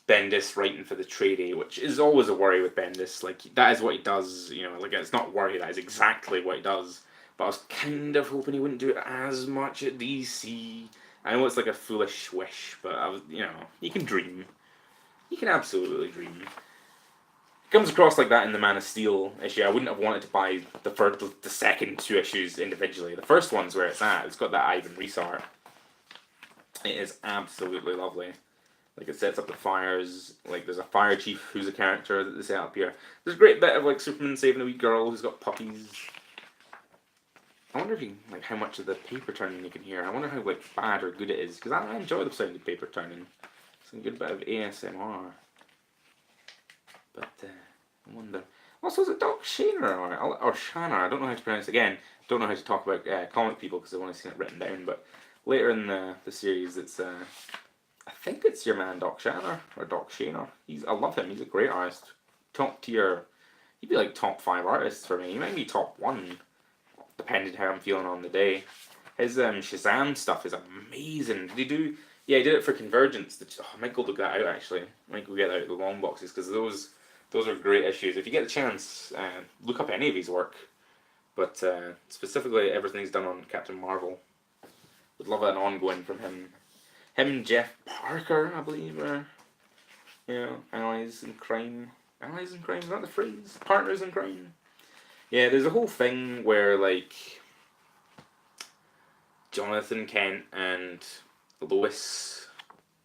S1: Bendis writing for the tradie, which is always a worry with Bendis. Like, that is what he does, like, it's not worry, that is exactly what he does. But I was kind of hoping he wouldn't do it as much at DC. I know it's like a foolish wish, but I was, you can dream. You can absolutely dream. It comes across like that in the Man of Steel issue. I wouldn't have wanted to buy the second 2 issues individually. The first one's where it's at. It's got that Ivan Reis art. It is absolutely lovely. Like, it sets up the fires. Like, there's a fire chief who's a character that they set up here. There's a great bit of like Superman saving a wee girl who's got puppies. I wonder if you like how much of the paper turning you can hear. I wonder how like bad or good it is, because I enjoy the sound of paper turning. Some good bit of ASMR. But I wonder. Also, is it Doc Shaner or Shanna? I don't know how to pronounce it. Again, don't know how to talk about comic people because I've only seen it written down. But later in the series, it's I think it's your man Doc Shaner or Doc Shaner. I love him. He's a great artist. Top tier. He'd be like top 5 artists for me. He might be top 1, depending how I'm feeling on the day. His Shazam stuff is amazing. Did he do? Yeah, he did it for Convergence. I might go look that out actually. I might go get out the long boxes because those are great issues. If you get the chance, look up any of his work. But specifically, everything he's done on Captain Marvel. Would love an ongoing from him. Him and Jeff Parker, I believe, are allies in crime. Allies in crime, is that the phrase? Partners in crime. Yeah, there's a whole thing where like Jonathan Kent and Lois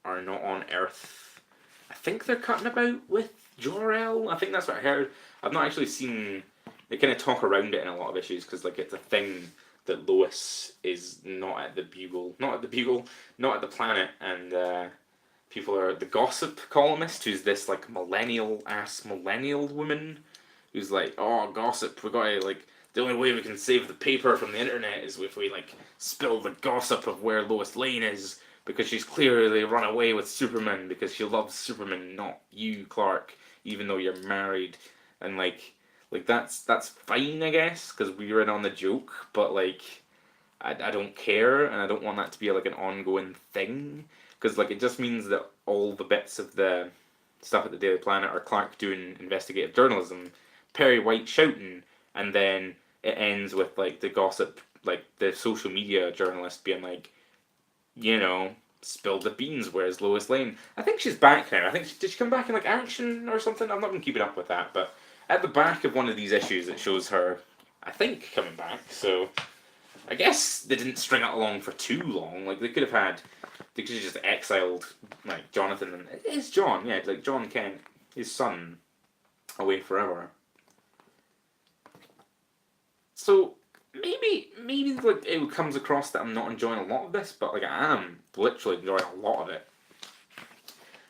S1: are not on Earth. I think they're cutting about with Jor-El. I think that's what I heard. I've not actually seen. They kind of talk around it in a lot of issues because like it's a thing that Lois is not at the planet, and people are the gossip columnist, who's this like millennial woman, who's like, oh, gossip, we gotta like, the only way we can save the paper from the internet is if we like spill the gossip of where Lois Lane is, because she's clearly run away with Superman because she loves Superman, not you, Clark, even though you're married, and like that's fine, I guess, because we're in on the joke, but like I don't care, and I don't want that to be like an ongoing thing, because like it just means that all the bits of the stuff at the Daily Planet are Clark doing investigative journalism, Perry White shouting, and then it ends with like the gossip, like the social media journalist being like, you know, spilled the beans. Where's Lois Lane? I think she's back now. I think did she come back in like Action or something? I've not been keeping up with that, but at the back of one of these issues, it shows her, I think, coming back. So I guess they didn't string it along for too long. Like they could have just exiled like Jonathan and it's John, yeah, like John Kent, his son, away forever. So maybe like it comes across that I'm not enjoying a lot of this, but like I am literally enjoying a lot of it.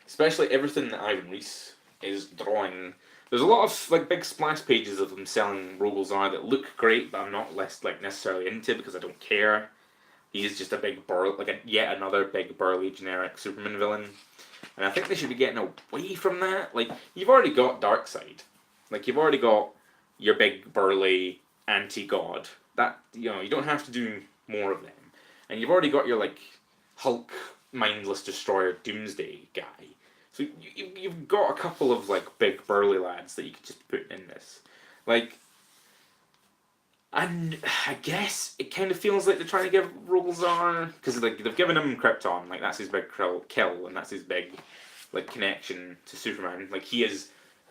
S1: Especially everything that Ivan Reis is drawing. There's a lot of like big splash pages of them selling Rogel's Eye that look great, but I'm not less like necessarily into because I don't care. He's just a big like yet another big burly generic Superman villain, and I think they should be getting away from that. Like you've already got Darkseid, like you've already got your big burly anti-god. That you don't have to do more of them, and you've already got your like Hulk mindless destroyer Doomsday guy. So you've got a couple of like big burly lads that you could just put in this, like. And I guess it kind of feels like they're trying to give Rogelzar, because like they've given him Krypton, like that's his big kill, and that's his big like connection to Superman. Like he is,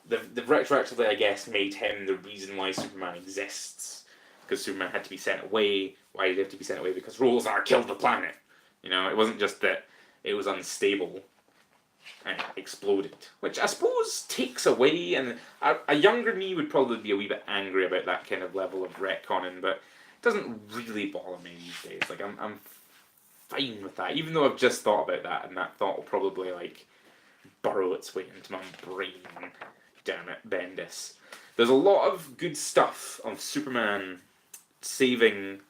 S1: they've retroactively, I guess, made him the reason why Superman exists, because Superman had to be sent away. Why did he have to be sent away? Because Rogelzar killed the planet. It wasn't just that it was unstable and it exploded, which I suppose takes away, and a younger me would probably be a wee bit angry about that kind of level of retconning, but it doesn't really bother me these days. Like I'm fine with that, even though I've just thought about that, and that thought will probably like burrow its way into my brain. Damn it, Bendis. There's a lot of good stuff of Superman saving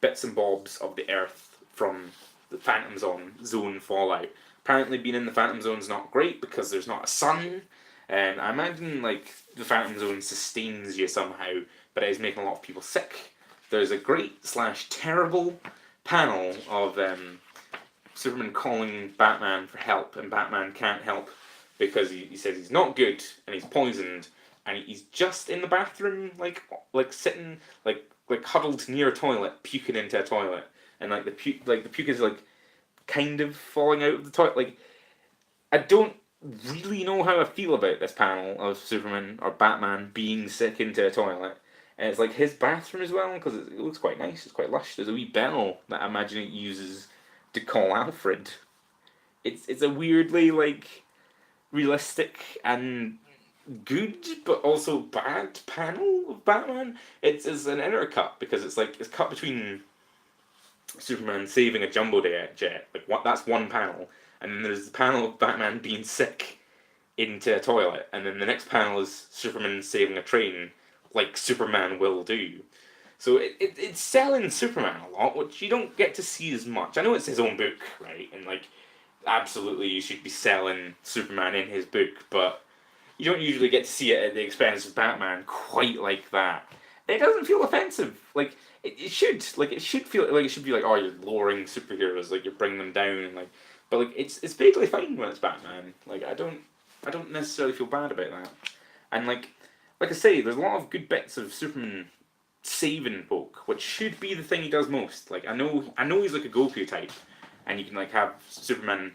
S1: bits and bobs of the Earth from the Phantom Zone fallout. Apparently being in the Phantom Zone's not great because there's not a sun, and I imagine like the Phantom Zone sustains you somehow, but it is making a lot of people sick. There's a great / terrible panel of Superman calling Batman for help, and Batman can't help because he says he's not good and he's poisoned, and he's just in the bathroom like sitting like huddled near a toilet, puking into a toilet, and like the puke is like kind of falling out of the toilet. Like, I don't really know how I feel about this panel of Superman or Batman being sick into a toilet. And it's like his bathroom as well, because it looks quite nice, it's quite lush. There's a wee bell that I imagine it uses to call Alfred. It's a weirdly, like, realistic and good, but also bad panel of Batman. It's an intercut, because it's like, it's cut between Superman saving a jumbo jet, like that's one panel, and then there's the panel of Batman being sick into a toilet, and then the next panel is Superman saving a train, like Superman will do. So it's selling Superman a lot, which you don't get to see as much. I know it's his own book, right, and like absolutely you should be selling Superman in his book, but you don't usually get to see it at the expense of Batman quite like that. It doesn't feel offensive. Like it should. Like it should feel like it should be like, oh, you're lowering superheroes, like you're bringing them down, and like, but like it's vaguely fine when it's Batman. Like I don't necessarily feel bad about that. And like I say, there's a lot of good bits of Superman saving folk, which should be the thing he does most. Like I know he's like a Goku type, and you can like have Superman,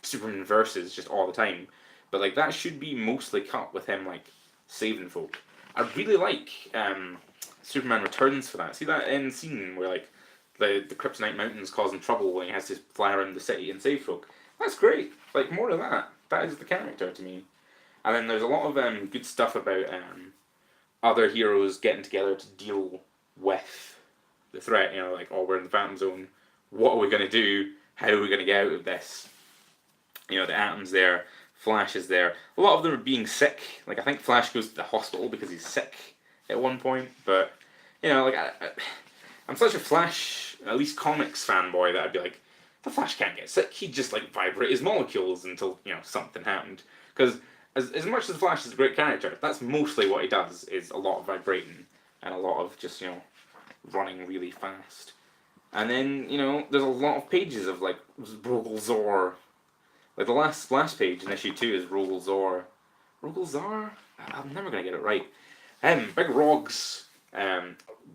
S1: Superman verses just all the time. But like that should be mostly cut with him like saving folk. I really like Superman Returns for that. See that end scene where like the Kryptonite Mountains causing trouble when he has to fly around the city and save folk. That's great. Like more of that. That is the character to me. And then there's a lot of good stuff about other heroes getting together to deal with the threat. Like, oh, we're in the Phantom Zone. What are we going to do? How are we going to get out of this? The Atom's there. Flash is there. A lot of them are being sick. Like, I think Flash goes to the hospital because he's sick at one point. But, like, I'm such a Flash, at least comics fanboy, that I'd be like, the Flash can't get sick. He'd just like vibrate his molecules until something happened. Because as much as the Flash is a great character, that's mostly what he does is a lot of vibrating and a lot of just running really fast. And then there's a lot of pages of like Rogel Zor. Like the last page in issue 2 is Rogel Zor. Rogel Zor? I'm never gonna get it right. Big Rogs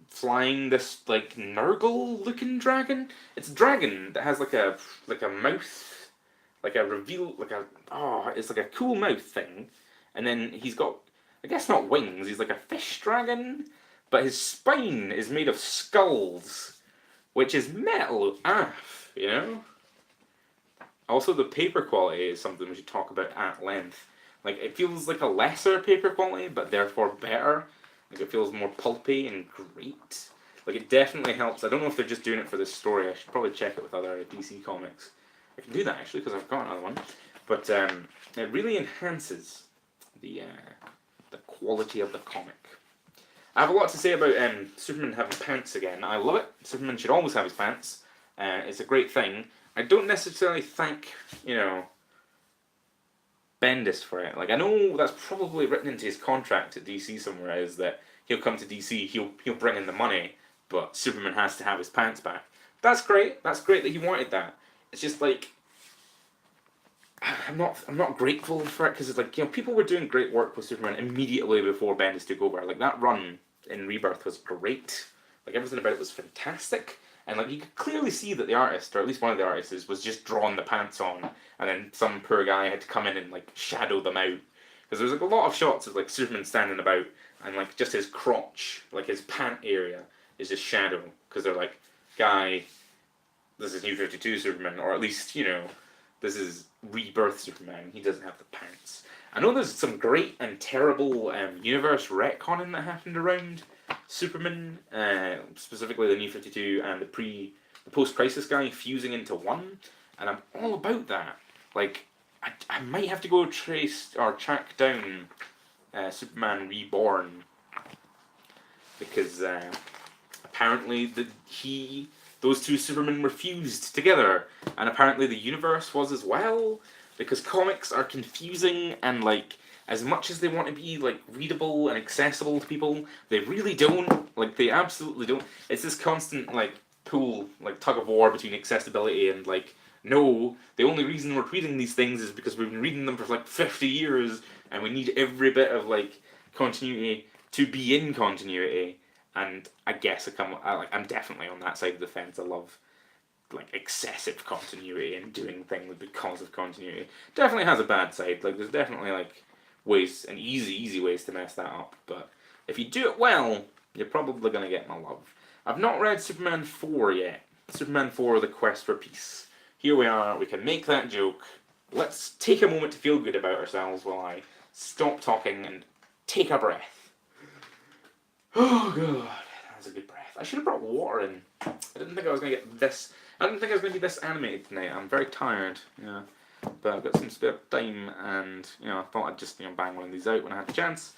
S1: flying this like Nurgle looking dragon. It's a dragon that has like a mouth, like a reveal, it's like a cool mouth thing, and then he's got, I guess not wings. He's like a fish dragon, but his spine is made of skulls, which is metal AF. Also, the paper quality is something we should talk about at length. Like, it feels like a lesser paper quality, but therefore better. Like, it feels more pulpy and great. Like, it definitely helps. I don't know if they're just doing it for this story. I should probably check it with other DC comics. I can do that, actually, because I've got another one. But it really enhances the quality of the comic. I have a lot to say about Superman having pants again. I love it. Superman should always have his pants. It's a great thing. I don't necessarily thank, Bendis for it. Like, I know that's probably written into his contract at DC somewhere, is that he'll come to DC, he'll bring in the money, but Superman has to have his pants back. That's great. That's great that he wanted that. It's just like, I'm not grateful for it, because it's like, people were doing great work with Superman immediately before Bendis took over. Like, that run in Rebirth was great. Like, everything about it was fantastic. And like, you could clearly see that the artist, or at least one of the artists, was just drawing the pants on, and then some poor guy had to come in and like shadow them out. Because there's like a lot of shots of like Superman standing about, and like just his crotch, like his pant area, is just shadow. Because they're like, guy, this is New 52 Superman, or at least this is Rebirth Superman. He doesn't have the pants. I know there's some great and terrible universe retconning that happened around Superman, specifically the New 52 and the post-crisis guy fusing into one, and I'm all about that. Like, I might have to go trace or track down Superman Reborn, because apparently those two Supermen were fused together, and apparently the universe was as well, because comics are confusing, and like, as much as they want to be like readable and accessible to people, they really don't. Like, they absolutely don't. It's this constant like tug of war between accessibility and like, no, the only reason we're reading these things is because we've been reading them for like 50 years, and we need every bit of like continuity to be in continuity. And I guess I'm definitely on that side of the fence. I love like excessive continuity and doing things because of continuity. Definitely has a bad side. Like, there's definitely like ways and easy ways to mess that up, but if you do it well, you're probably going to get my love. I've not read Superman 4 yet. Superman 4, The Quest for Peace. Here we are, we can make that joke. Let's take a moment to feel good about ourselves while I stop talking and take a breath. Oh god, that was a good breath. I should have brought water in. I didn't think I was going to get this. I didn't think I was going to be this animated tonight. I'm very tired. Yeah. But I've got some spare time, and I thought I'd just bang one of these out when I had the chance.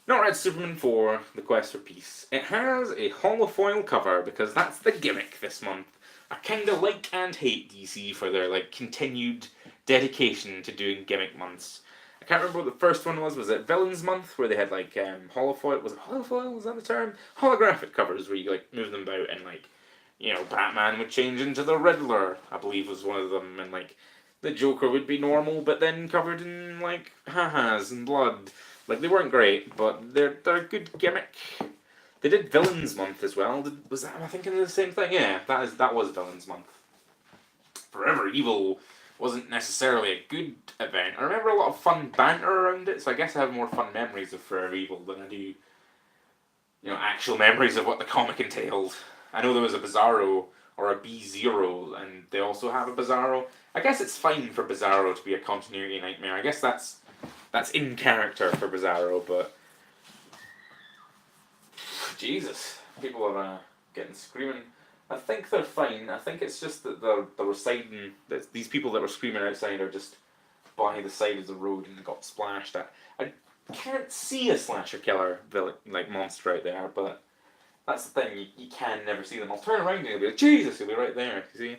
S1: Not read Superman 4, The Quest for Peace. It has a holofoil cover because that's the gimmick this month. I kinda like and hate DC for their like continued dedication to doing gimmick months. I can't remember what the first one was. Was it Villains Month, where they had like holofoil? Was it holofoil? Was that the term? Holographic covers where you like move them about, and like Batman would change into the Riddler, I believe was one of them, and like the Joker would be normal, but then covered in like ha-has and blood. Like, they weren't great, but they're a good gimmick. They did Villains Month as well. Was that? Am I thinking of the same thing? Yeah, that was Villains Month. Forever Evil wasn't necessarily a good event. I remember a lot of fun banter around it, so I guess I have more fun memories of Forever Evil than I do, actual memories of what the comic entailed. I know there was a Bizarro or a B-Zero, and they also have a Bizarro. I guess it's fine for Bizarro to be a continuity nightmare. I guess that's in character for Bizarro, but Jesus, people are getting screaming. I think they're fine. I think it's just that they're siding. That these people that were screaming outside are just by the side of the road and got splashed. I can't see a slasher killer like monster out there, but that's the thing. You can never see them. I'll turn around and you'll be like, Jesus, he'll be right there. You see?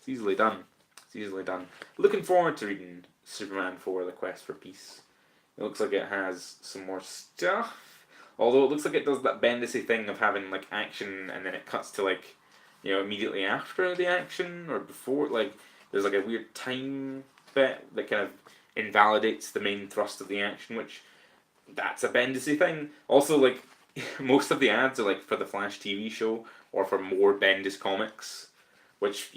S1: It's easily done. It's easily done. Looking forward to reading Superman 4: The Quest for Peace. It looks like it has some more stuff. Although it looks like it does that Bendisy thing of having like action and then it cuts to like, immediately after the action or before. Like there's like a weird time bit that kind of invalidates the main thrust of the action, which that's a Bendisy thing. Also, like most of the ads are like for the Flash TV show or for more Bendis comics, which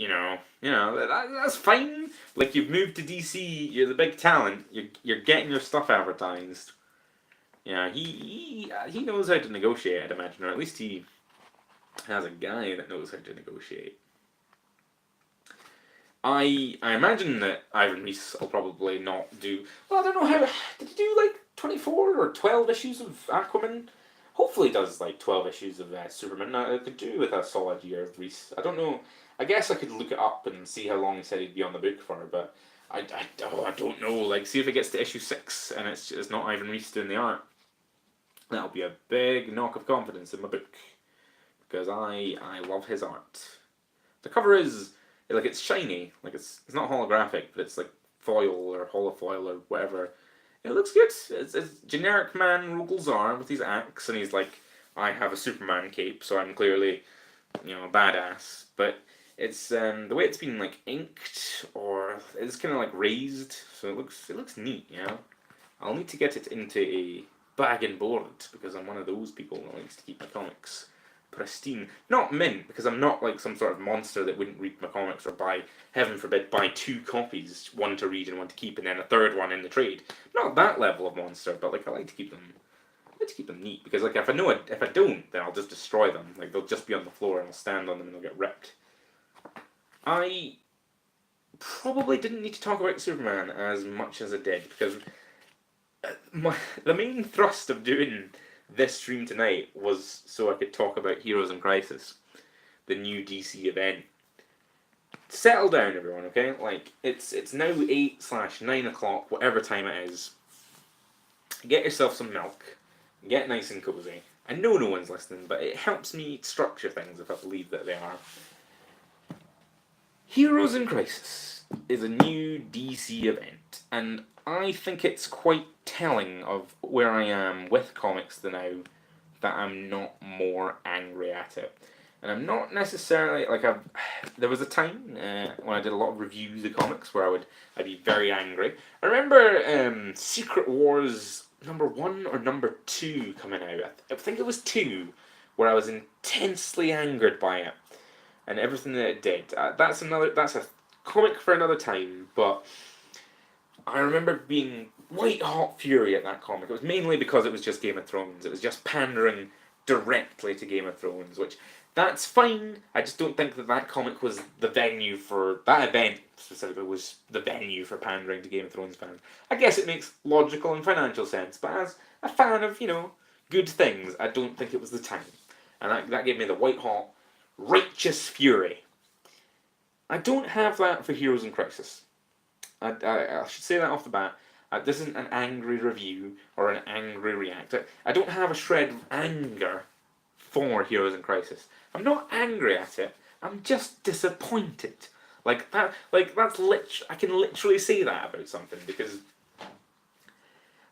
S1: that's fine. Like you've moved to DC, you're the big talent. You're getting your stuff advertised. Yeah, he knows how to negotiate, I'd imagine, or at least he has a guy that knows how to negotiate. I imagine that Ivan Reis will probably not do. Well, I don't know how. Did he do like 24 or 12 issues of Aquaman? Hopefully, he does like 12 issues of Superman. I could do with a solid year of Reis. I don't know. I guess I could look it up and see how long he said he'd be on the book for, but I don't know. Like, see if it gets to issue 6 and it's not Ivan Reis doing the art. That'll be a big knock of confidence in my book because I love his art. The cover is like it's shiny, like it's not holographic, but it's like foil or holofoil or whatever. It looks good. It's generic man Rogolzar with his axe, and he's like, I have a Superman cape, so I'm clearly, a badass. But it's the way it's been like inked, or it's kind of like raised, so it looks neat. I'll need to get it into a bag and board because I'm one of those people that likes to keep my comics pristine. Not mint, because I'm not like some sort of monster that wouldn't read my comics or buy, heaven forbid, buy 2 copies, one to read and one to keep, and then a third one in the trade. Not that level of monster, but like I like to keep them neat because like if I don't, then I'll just destroy them. Like they'll just be on the floor and I'll stand on them and they'll get ripped. I probably didn't need to talk about Superman as much as I did because the main thrust of doing this stream tonight was so I could talk about Heroes in Crisis, the new DC event. Settle down, everyone, okay? Like, it's now 8/9 o'clock, whatever time it is. Get yourself some milk. Get nice and cozy. I know no one's listening, but it helps me structure things if I believe that they are. Heroes in Crisis is a new DC event, and I think it's quite telling of where I am with comics now that I'm not more angry at it. And I'm not necessarily like there was a time when I did a lot of reviews of comics where I'd be very angry. I remember Secret Wars #1 or #2 coming out. I think it was 2, where I was intensely angered by it and everything that it did. That's a comic for another time, but I remember being white hot fury at that comic. It was mainly because it was just Game of Thrones. It was just pandering directly to Game of Thrones, which that's fine. I just don't think that comic was the venue for that event specifically was the venue for pandering to Game of Thrones fans. I guess it makes logical and financial sense, but as a fan of good things, I don't think it was the time, and that gave me the white hot righteous fury. I don't have that for Heroes in Crisis. I should say that off the bat. This isn't an angry review or an angry react. I don't have a shred of anger for Heroes in Crisis. I'm not angry at it. I'm just disappointed. Like that. Like that's I can literally say that about something because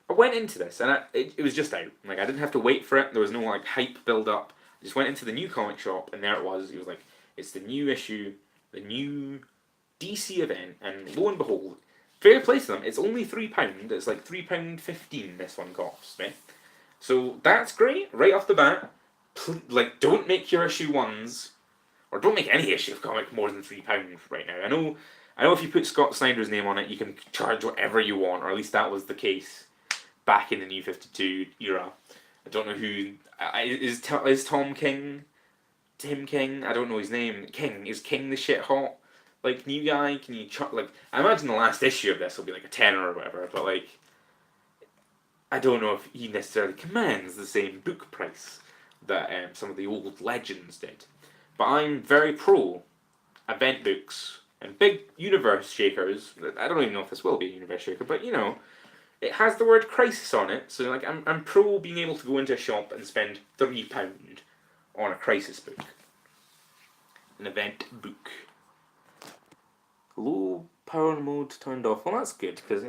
S1: I went into this and it was just out. Like I didn't have to wait for it. There was no like hype build up. I just went into the new comic shop and there it was. It was like it's the new issue, the new DC event, and lo and behold, fair play to them. It's only £3. It's like £3.15. This one costs me. So that's great right off the bat. Like, don't make your issue 1s, or don't make any issue of comic more than £3 right now. I know if you put Scott Snyder's name on it, you can charge whatever you want, or at least that was the case back in the New 52 era. I don't know who is Tom King, Tim King. I don't know his name. Is King the shit hot like new guy? Can you like? I imagine the last issue of this will be like a tenner or whatever, but like, I don't know if he necessarily commands the same book price that some of the old legends did. But I'm very pro event books and big universe shakers. I don't even know if this will be a universe shaker, but it has the word crisis on it. So like I'm pro being able to go into a shop and spend £3 on a crisis book, an event book. Low power mode turned off. Well, that's good because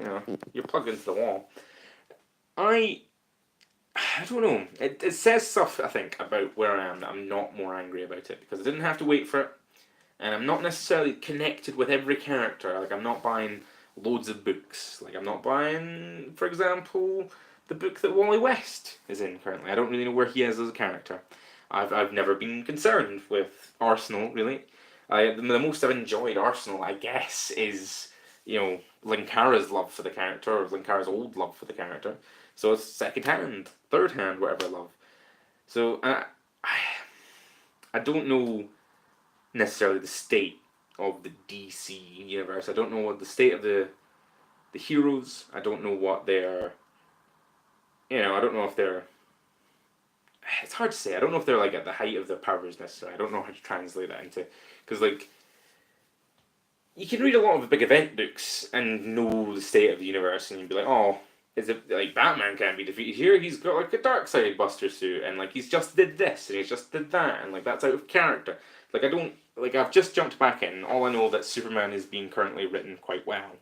S1: you're plugged into the wall. I I don't know. It says stuff I think about where I am that I'm not more angry about it because I didn't have to wait for it, and I'm not necessarily connected with every character. Like I'm not buying loads of books. Like I'm not buying, for example, the book that Wally West is in currently. I don't really know where he is as a character. I've never been concerned with Arsenal really. The most I've enjoyed Arsenal, I guess, is Linkara's love for the character, or Linkara's old love for the character. So it's second hand, third hand, whatever love. So I don't know necessarily the state of the DC universe. I don't know what the state of the heroes. I don't know what they're. I don't know if they're. It's hard to say. I don't know if they're like at the height of their powers necessarily. I don't know how to translate that into because like you can read a lot of big event books and know the state of the universe, and you'd be like, oh, is it like Batman can't be defeated here? He's got like a dark side Buster suit, and like he's just did this and he's just did that, and like that's out of character. Like I don't like I've just jumped back in. All I know that Superman is being currently written quite well,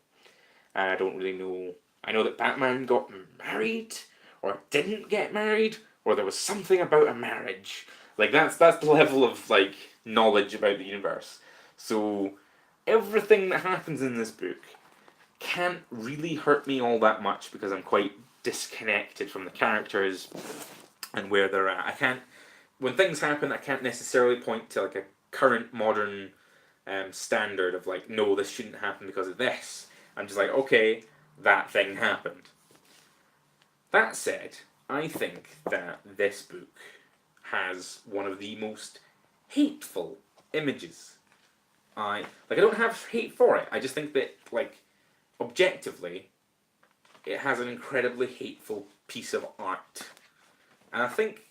S1: and I don't really know. I know that Batman got married or didn't get married, or there was something about a marriage. Like that's the level of like knowledge about the universe. So everything that happens in this book can't really hurt me all that much because I'm quite disconnected from the characters and where they're at. I can't when things happen. I can't necessarily point to like a current modern standard of like, no, this shouldn't happen because of this. I'm just like, okay, that thing happened. That said, I think that this book has one of the most hateful images. I don't have hate for it. I just think that like objectively, it has an incredibly hateful piece of art, and I think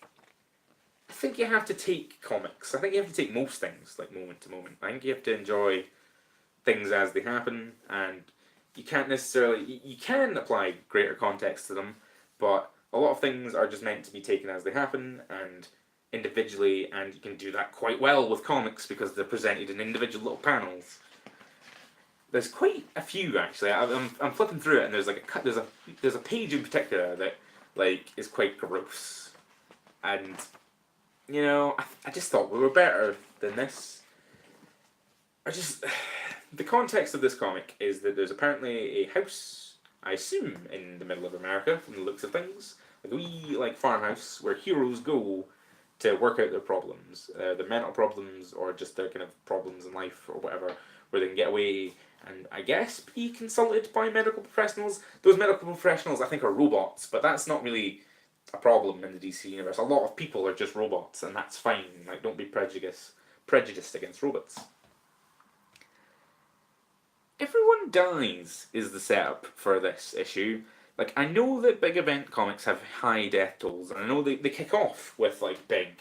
S1: you have to take comics. I think you have to take most things like moment to moment. I think you have to enjoy things as they happen, and you can't necessarily you can apply greater context to them, but a lot of things are just meant to be taken as they happen and individually, and you can do that quite well with comics because they're presented in individual little panels. There's quite a few actually. I'm flipping through it, and there's a page in particular that like is quite gross, and I just thought we were better than this. I just the context of this comic is that there's apparently a house, I assume in the middle of America from the looks of things, like a wee like farmhouse where heroes go to work out their problems, their mental problems or just their kind of problems in life or whatever, where they can get away and I guess be consulted by medical professionals. Those medical professionals I think are robots, but that's not really a problem in the DC universe. A lot of people are just robots, and that's fine. Like, don't be prejudiced against robots. Everyone dies is the setup for this issue. Like, I know that big event comics have high death tolls, and I know they kick off with like big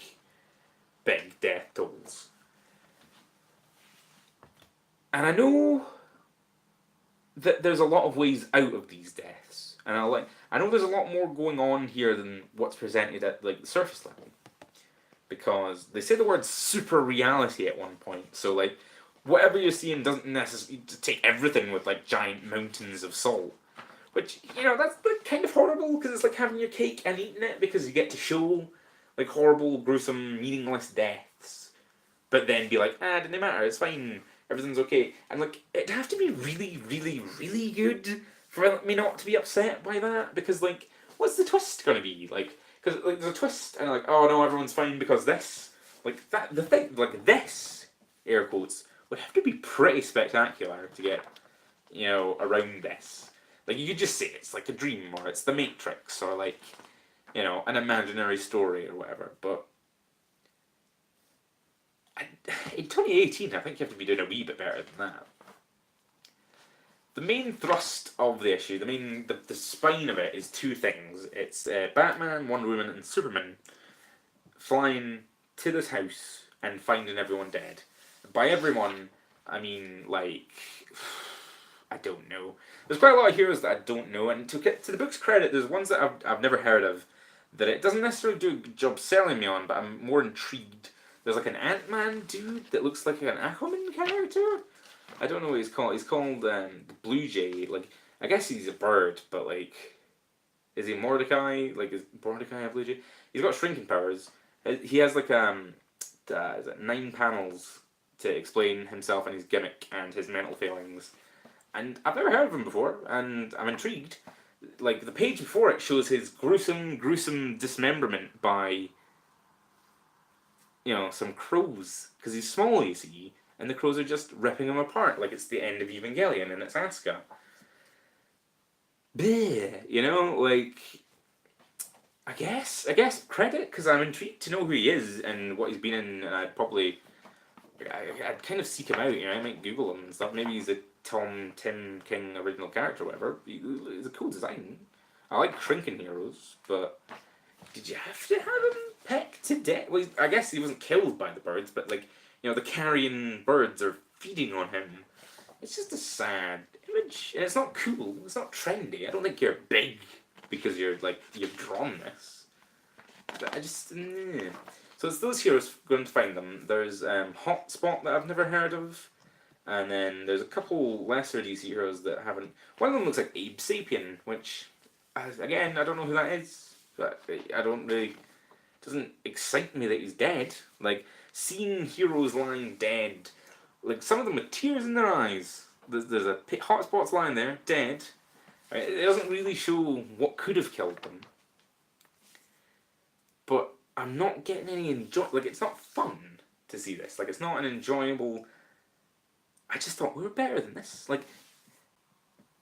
S1: death tolls. And I know that there's a lot of ways out of these deaths. And I know there's a lot more going on here than what's presented at like the surface level. Because they say the word super reality at one point. So like whatever you're seeing doesn't necessarily take everything with like giant mountains of salt. Which, that's like kind of horrible because it's like having your cake and eating it because you get to show like horrible, gruesome, meaningless deaths. But then be like, didn't matter, it's fine, everything's okay. And like, it'd have to be really, really, really good for me not to be upset by that because like, what's the twist gonna be? Like, because like there's a twist and like, oh no, everyone's fine because this. Like that, the thing, like this, air quotes, would have to be pretty spectacular to get, around this. Like you could just say it's like a dream or it's the Matrix or like, an imaginary story or whatever. But in 2018, I think you have to be doing a wee bit better than that. The main thrust of the issue, the spine of it is two things. It's Batman, Wonder Woman, and Superman flying to this house and finding everyone dead. By everyone, I mean like I don't know. There's quite a lot of heroes that I don't know, and to get to the book's credit, there's ones that I've never heard of that it doesn't necessarily do a good job selling me on, but I'm more intrigued. There's like an Ant-Man dude that looks like an Aquaman character. I don't know what he's called. He's called the Blue Jay. Like, I guess he's a bird, but like, is he Mordecai? Like, is Mordecai a Blue Jay? He's got shrinking powers. He has like is it 9 panels to explain himself and his gimmick and his mental failings. And I've never heard of him before, and I'm intrigued. Like the page before it shows his gruesome dismemberment by some crows because he's small, you see, and the crows are just ripping him apart like it's the end of Evangelion and it's Asuka. Bleh, like I guess credit because I'm intrigued to know who he is and what he's been in, and I'd kind of seek him out. I might Google him and stuff. Maybe he's a Tim King original character or whatever. He's a cool design. I like shrinking heroes, but did you have to have him pecked to death? Well, I guess he wasn't killed by the birds, but like the carrion birds are feeding on him. It's just a sad image, and it's not cool. It's not trendy. I don't think you're big because you've drawn this. But I just. So it's those heroes going to find them. There's Hotspot that I've never heard of, and then there's a couple lesser DC heroes that haven't. One of them looks like Abe Sapien, which, again, I don't know who that is. But I don't really. Doesn't excite me that he's dead. Like seeing heroes lying dead, like some of them with tears in their eyes. There's a Hotspot's lying there, dead. Right? It doesn't really show what could have killed them. But I'm not getting any like it's not fun to see this. Like it's not an enjoyable. I just thought we were better than this. Like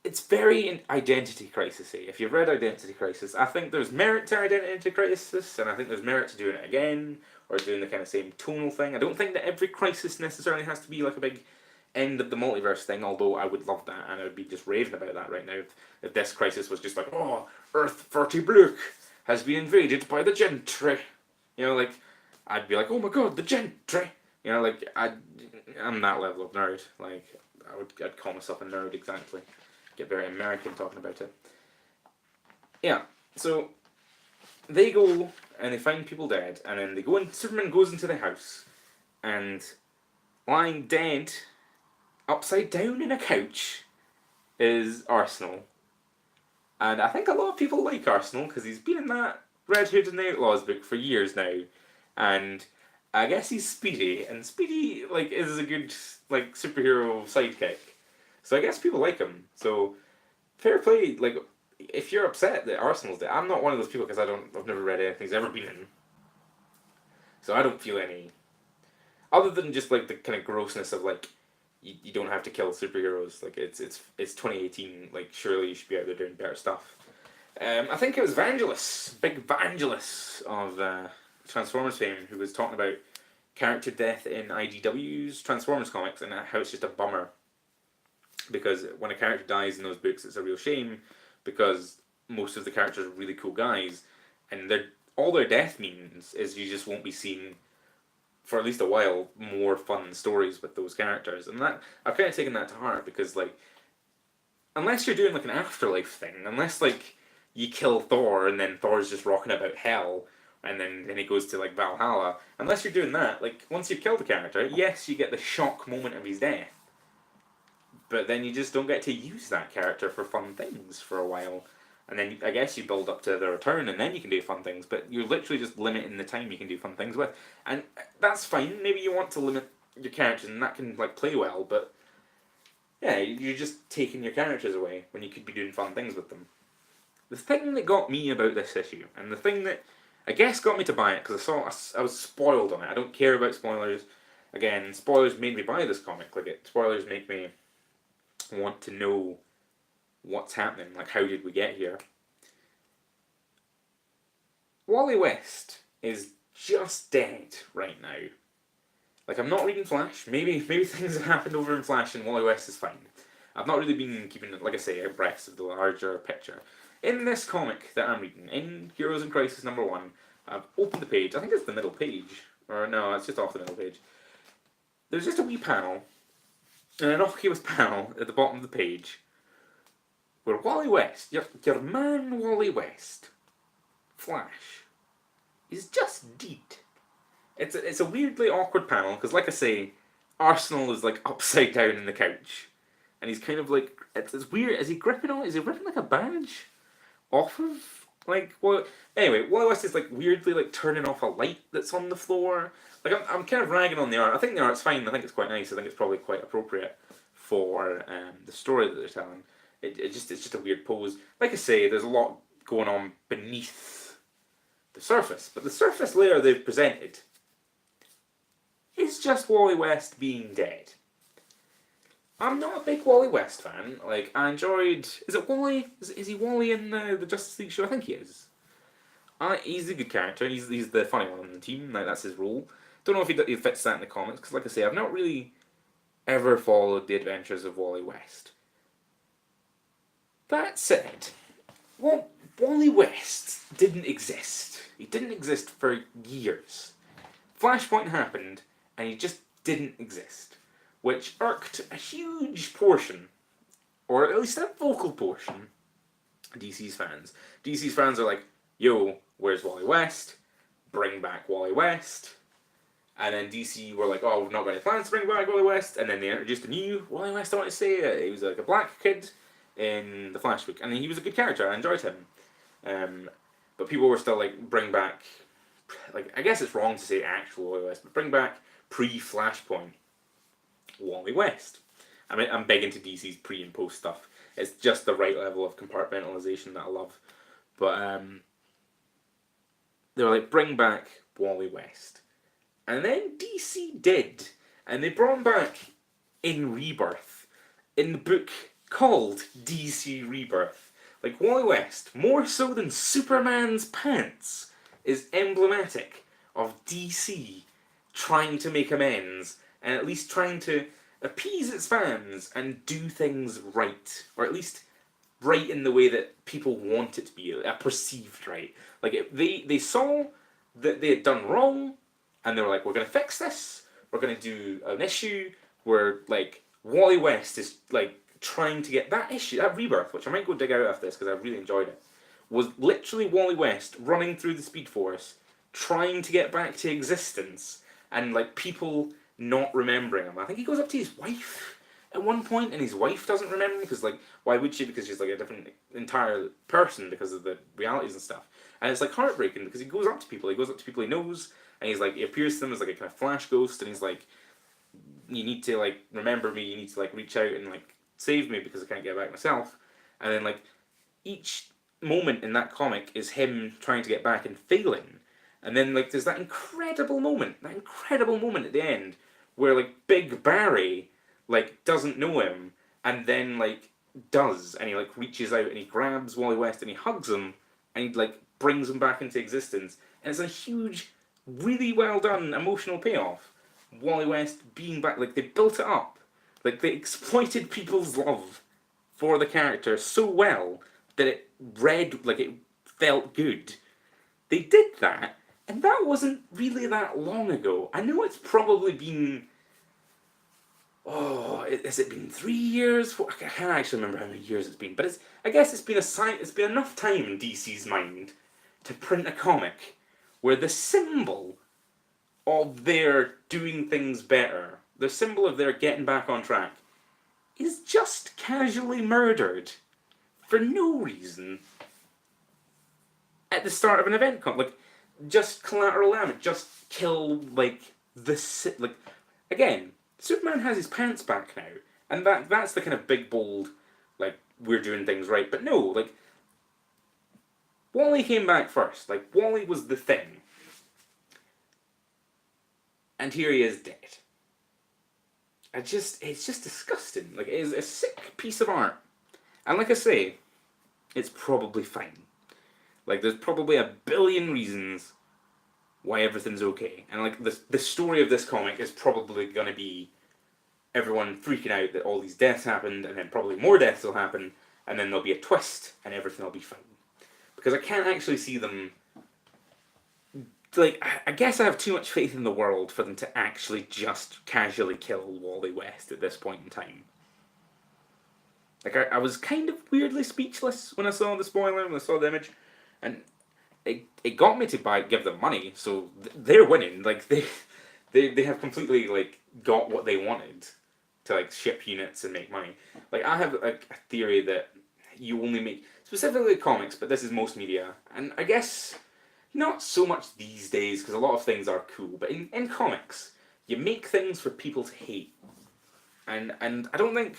S1: it's very Identity Crisis-y. If you've read Identity Crisis, I think there's merit to Identity Crisis, and I think there's merit to doing it again or doing the kind of same tonal thing. I don't think that every crisis necessarily has to be like a big end of the multiverse thing. Although I would love that, and I would be just raving about that right now. If this crisis was just like, oh, Earth 30 Blook has been invaded by the Gentry. Like, I'd be like, oh my god, the Gentry. Like, I'm that level of nerd. Like, I'd call myself a nerd, exactly. Get very American talking about it. Yeah, so they go and they find people dead, and then they go in, Superman goes into the house, and lying dead, upside down in a couch, is Arsenal. And I think a lot of people like Arsenal, because he's been in that Red Hood and the Outlaws book for years now, and I guess he's Speedy, and Speedy is a good superhero sidekick, so I guess people like him. So fair play. Like if you're upset that Arsenal's dead, I'm not one of those people because I've never read anything he's ever been in, so I don't feel any other than just like the kind of grossness of like you don't have to kill superheroes. Like it's 2018. Like surely you should be out there doing better stuff. I think it was Vangelis, big Vangelis of Transformers fame, who was talking about character death in IDW's Transformers comics and how it's just a bummer. Because when a character dies in those books, it's a real shame because most of the characters are really cool guys, and all their death means is you just won't be seeing, for at least a while, more fun stories with those characters. And that I've kind of taken that to heart because unless you're doing like an afterlife thing, unless you kill Thor and then Thor's just rocking about hell and then he goes to Valhalla. Unless you're doing that, once you've killed the character, yes, you get the shock moment of his death. But then you just don't get to use that character for fun things for a while. And then I guess you build up to the return and then you can do fun things, but you're literally just limiting the time you can do fun things with. And that's fine, maybe you want to limit your characters and that can play well, but yeah, you're just taking your characters away when you could be doing fun things with them. The thing that got me about this issue, and the thing that I guess got me to buy it, because I was spoiled on it. I don't care about spoilers. Again, spoilers made me buy this comic. Spoilers make me want to know what's happening. How did we get here? Wally West is just dead right now. I'm not reading Flash. Maybe things have happened over in Flash and Wally West is fine. I've not really been keeping, like I say, abreast of the larger picture. In this comic that I'm reading, in Heroes in Crisis #1, I've opened the page. I think it's the middle page. Or no, it's just off the middle page. There's just a wee panel, an innocuous panel at the bottom of the page, where Wally West, your man Wally West, Flash, is just dead. It's a weirdly awkward panel, because like I say, Arsenal is like upside down in the couch, and he's kind of like it's weird. Is he gripping on? Is he ripping like a badge off of like what? Anyway, Wally West is like weirdly like turning off a light that's on the floor. Like I'm kind of ragging on the art. I think the art's fine. I think it's quite nice. I think it's probably quite appropriate for the story that they're telling. It's just a weird pose. Like I say, there's a lot going on beneath the surface, but the surface layer they've presented is just Wally West being dead. I'm not a big Wally West fan. Like, I enjoyed. Is it Wally? Is he Wally in the Justice League show? I think he is. He's a good character. He's the funny one on the team. Like, that's his role. Don't know if he fits that in the comics, because, like I say, I've not really ever followed the adventures of Wally West. That said, well, Wally West didn't exist. He didn't exist for years. Flashpoint happened, and he just didn't exist, which irked a huge portion, or at least a vocal portion, of DC's fans. DC's fans are like, yo, where's Wally West? Bring back Wally West. And then DC were like, oh, we've not got any plans to bring back Wally West. And then they introduced a new Wally West, I want to say. He was like a black kid in the Flash book. And he was a good character. I enjoyed him. But people were still like, bring back, like, I guess it's wrong to say actual Wally West, but bring back pre-Flashpoint Wally West. I mean, I'm big into DC's pre and post stuff. It's just the right level of compartmentalization that I love. But they were like, bring back Wally West. And then DC did. And they brought him back in Rebirth. In the book called DC Rebirth. Like, Wally West, more so than Superman's pants, is emblematic of DC trying to make amends and at least trying to appease its fans and do things right. Or at least right in the way that people want it to be, a perceived right. Like, they saw that they had done wrong, and they were like, we're going to fix this. We're going to do an issue where, like, Wally West is, like, trying to get that issue, that Rebirth, which I might go dig out after this because I really enjoyed it, was literally Wally West running through the Speed Force, trying to get back to existence, and, like, people not remembering him. I think he goes up to his wife at one point, and his wife doesn't remember him because, like, why would she? Because she's, like, a different entire person because of the realities and stuff. And it's, like, heartbreaking because he goes up to people he knows, and he's like, he appears to them as like a kind of flash ghost, and he's like, you need to like remember me, you need to like reach out and like save me because I can't get back myself. And then like each moment in that comic is him trying to get back and failing. And then like there's that incredible moment at the end where like Big Barry like doesn't know him and then like does, and he like reaches out and he grabs Wally West and he hugs him and he like brings him back into existence. And it's a huge, really well done emotional payoff. Wally West being back, like they built it up, like they exploited people's love for the character so well that it read like it felt good. They did that, and that wasn't really that long ago. I know it's probably been, has it been 3 years? I can't actually remember how many years it's been, but I guess it's been enough time in DC's mind to print a comic where the symbol of their doing things better, the symbol of their getting back on track, is just casually murdered for no reason at the start of an event. Like, just collateral damage, just kill, like, like, again, Superman has his pants back now, and that's the kind of big, bold, like, we're doing things right. But no, like, Wally came back first. Like, Wally was the thing. And here he is dead. It's just disgusting. Like, it is a sick piece of art. And like I say, it's probably fine. Like, there's probably a billion reasons why everything's okay. And like, the story of this comic is probably going to be everyone freaking out that all these deaths happened, and then probably more deaths will happen, and then there'll be a twist, and everything will be fine. Because I can't actually see them... Like, I guess I have too much faith in the world for them to actually just casually kill Wally West at this point in time. Like, I was kind of weirdly speechless when I saw the spoiler, when I saw the image, and it got me to give them money, so they're winning. Like, they have completely like got what they wanted to like ship units and make money. Like I have like a theory that you only make specifically comics, but this is most media, and I guess not so much these days because a lot of things are cool, but in comics you make things for people to hate, and I don't think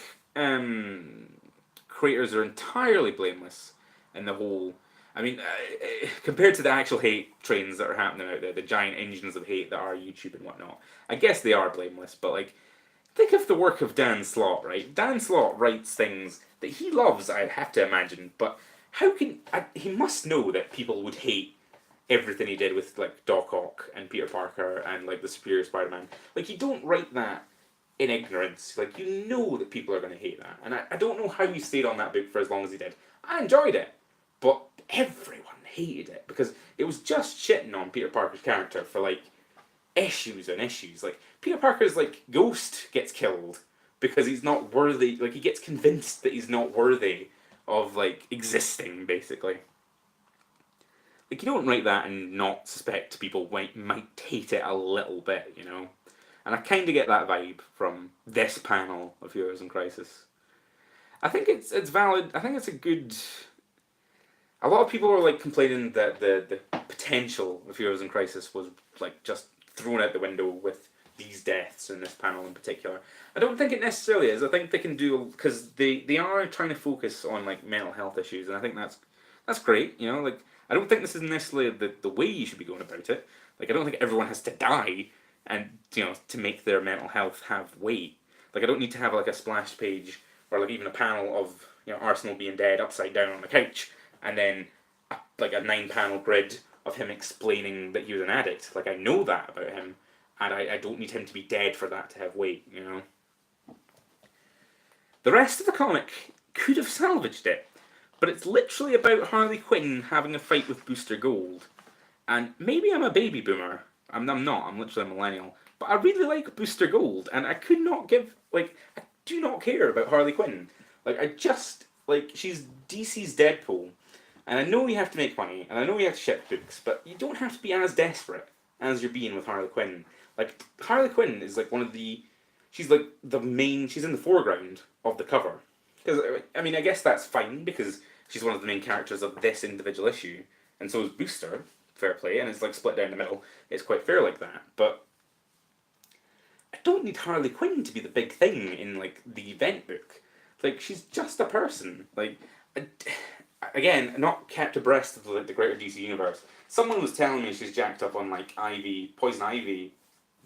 S1: creators are entirely blameless in the whole. I mean, compared to the actual hate trains that are happening out there, the giant engines of hate that are YouTube and whatnot, I guess they are blameless. But like, think of the work of Dan Slott, right? Dan Slott writes things that he loves, I have to imagine. But how can he must know that people would hate everything he did with like Doc Ock and Peter Parker and like the Superior Spider-Man. Like you don't write that in ignorance. Like you know that people are going to hate that, and I don't know how he stayed on that book for as long as he did. I enjoyed it, but everyone hated it because it was just shitting on Peter Parker's character for like issues and issues. Like Peter Parker's like ghost gets killed because he's not worthy. Like he gets convinced that he's not worthy of like existing, basically. Like you don't write that and not suspect people might hate it a little bit, you know. And I kind of get that vibe from this panel of Heroes in Crisis. I think it's valid. I think it's a good. A lot of people are like complaining that the potential of Heroes in Crisis was like just thrown out the window with these deaths in this panel in particular. I don't think it necessarily is. I think they can do because they are trying to focus on like mental health issues, and I think that's great. You know, like I don't think this is necessarily the way you should be going about it. Like I don't think everyone has to die, and you know to make their mental health have weight. Like I don't need to have like a splash page or like even a panel of Arsenal being dead upside down on the couch, and then like a 9 panel grid of him explaining that he was an addict. Like I know that about him, and I don't need him to be dead for that to have weight. You know. The rest of the comic could have salvaged it, but it's literally about Harley Quinn having a fight with Booster Gold. And maybe I'm a baby boomer. I'm not. I'm literally a millennial. But I really like Booster Gold, and I could not give like I do not care about Harley Quinn. Like I just like she's DC's Deadpool, and I know you have to make money, and I know you have to ship books, but you don't have to be as desperate as you're being with Harley Quinn. Like Harley Quinn is like one of the, she's like the main. She's in the foreground of the cover. Because I mean, I guess that's fine because she's one of the main characters of this individual issue, and so is Booster. Fair play, and it's like split down the middle. It's quite fair like that, but I don't need Harley Quinn to be the big thing in like the event book. Like she's just a person. Like again, not kept abreast of like the greater DC universe. Someone was telling me she's jacked up on like Ivy, Poison Ivy,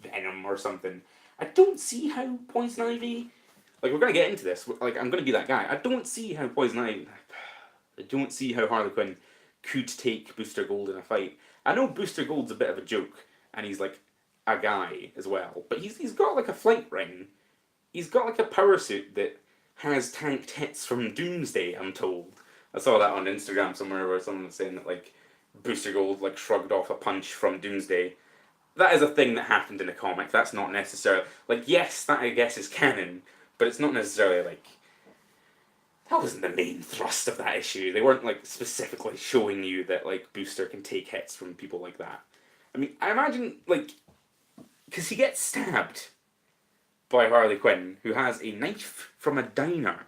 S1: Venom or something. I don't see how Poison Ivy. Like we're gonna get into this. Like I'm gonna be that guy. I don't see how Poison Ivy. I don't see how Harley Quinn could take Booster Gold in a fight. I know Booster Gold's a bit of a joke, and he's like a guy as well, but he's got like a flight ring. He's got like a power suit that has tanked hits from Doomsday. I'm told. I saw that on Instagram somewhere where someone was saying that like Booster Gold like shrugged off a punch from Doomsday. That is a thing that happened in a comic. That's not necessarily like yes, that I guess is canon, but it's not necessarily like that wasn't the main thrust of that issue. They weren't like specifically showing you that like Booster can take hits from people like that. I mean, I imagine like because he gets stabbed by Harley Quinn, who has a knife from a diner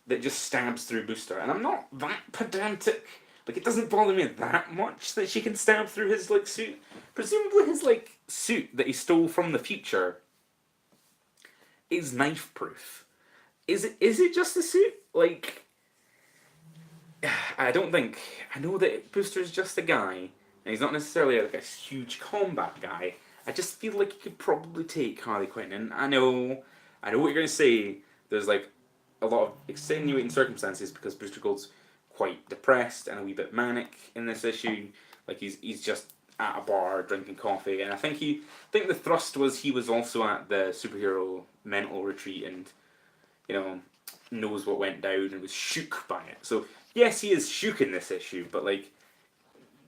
S1: that just stabs through Booster, and I'm not that pedantic. Like it doesn't bother me that much that she can stab through his like suit. Presumably his like suit that he stole from the future is knife proof. Is it just a suit? Like I don't think I know that Booster's just a guy, and he's not necessarily like a huge combat guy. I just feel like he could probably take Harley Quinn, and I know what you're gonna say. There's like a lot of extenuating circumstances because Booster Gold's quite depressed and a wee bit manic in this issue. Like he's just at a bar drinking coffee, and I think the thrust was he was also at the superhero mental retreat and knows what went down and was shook by it. So yes, he is shook in this issue, but like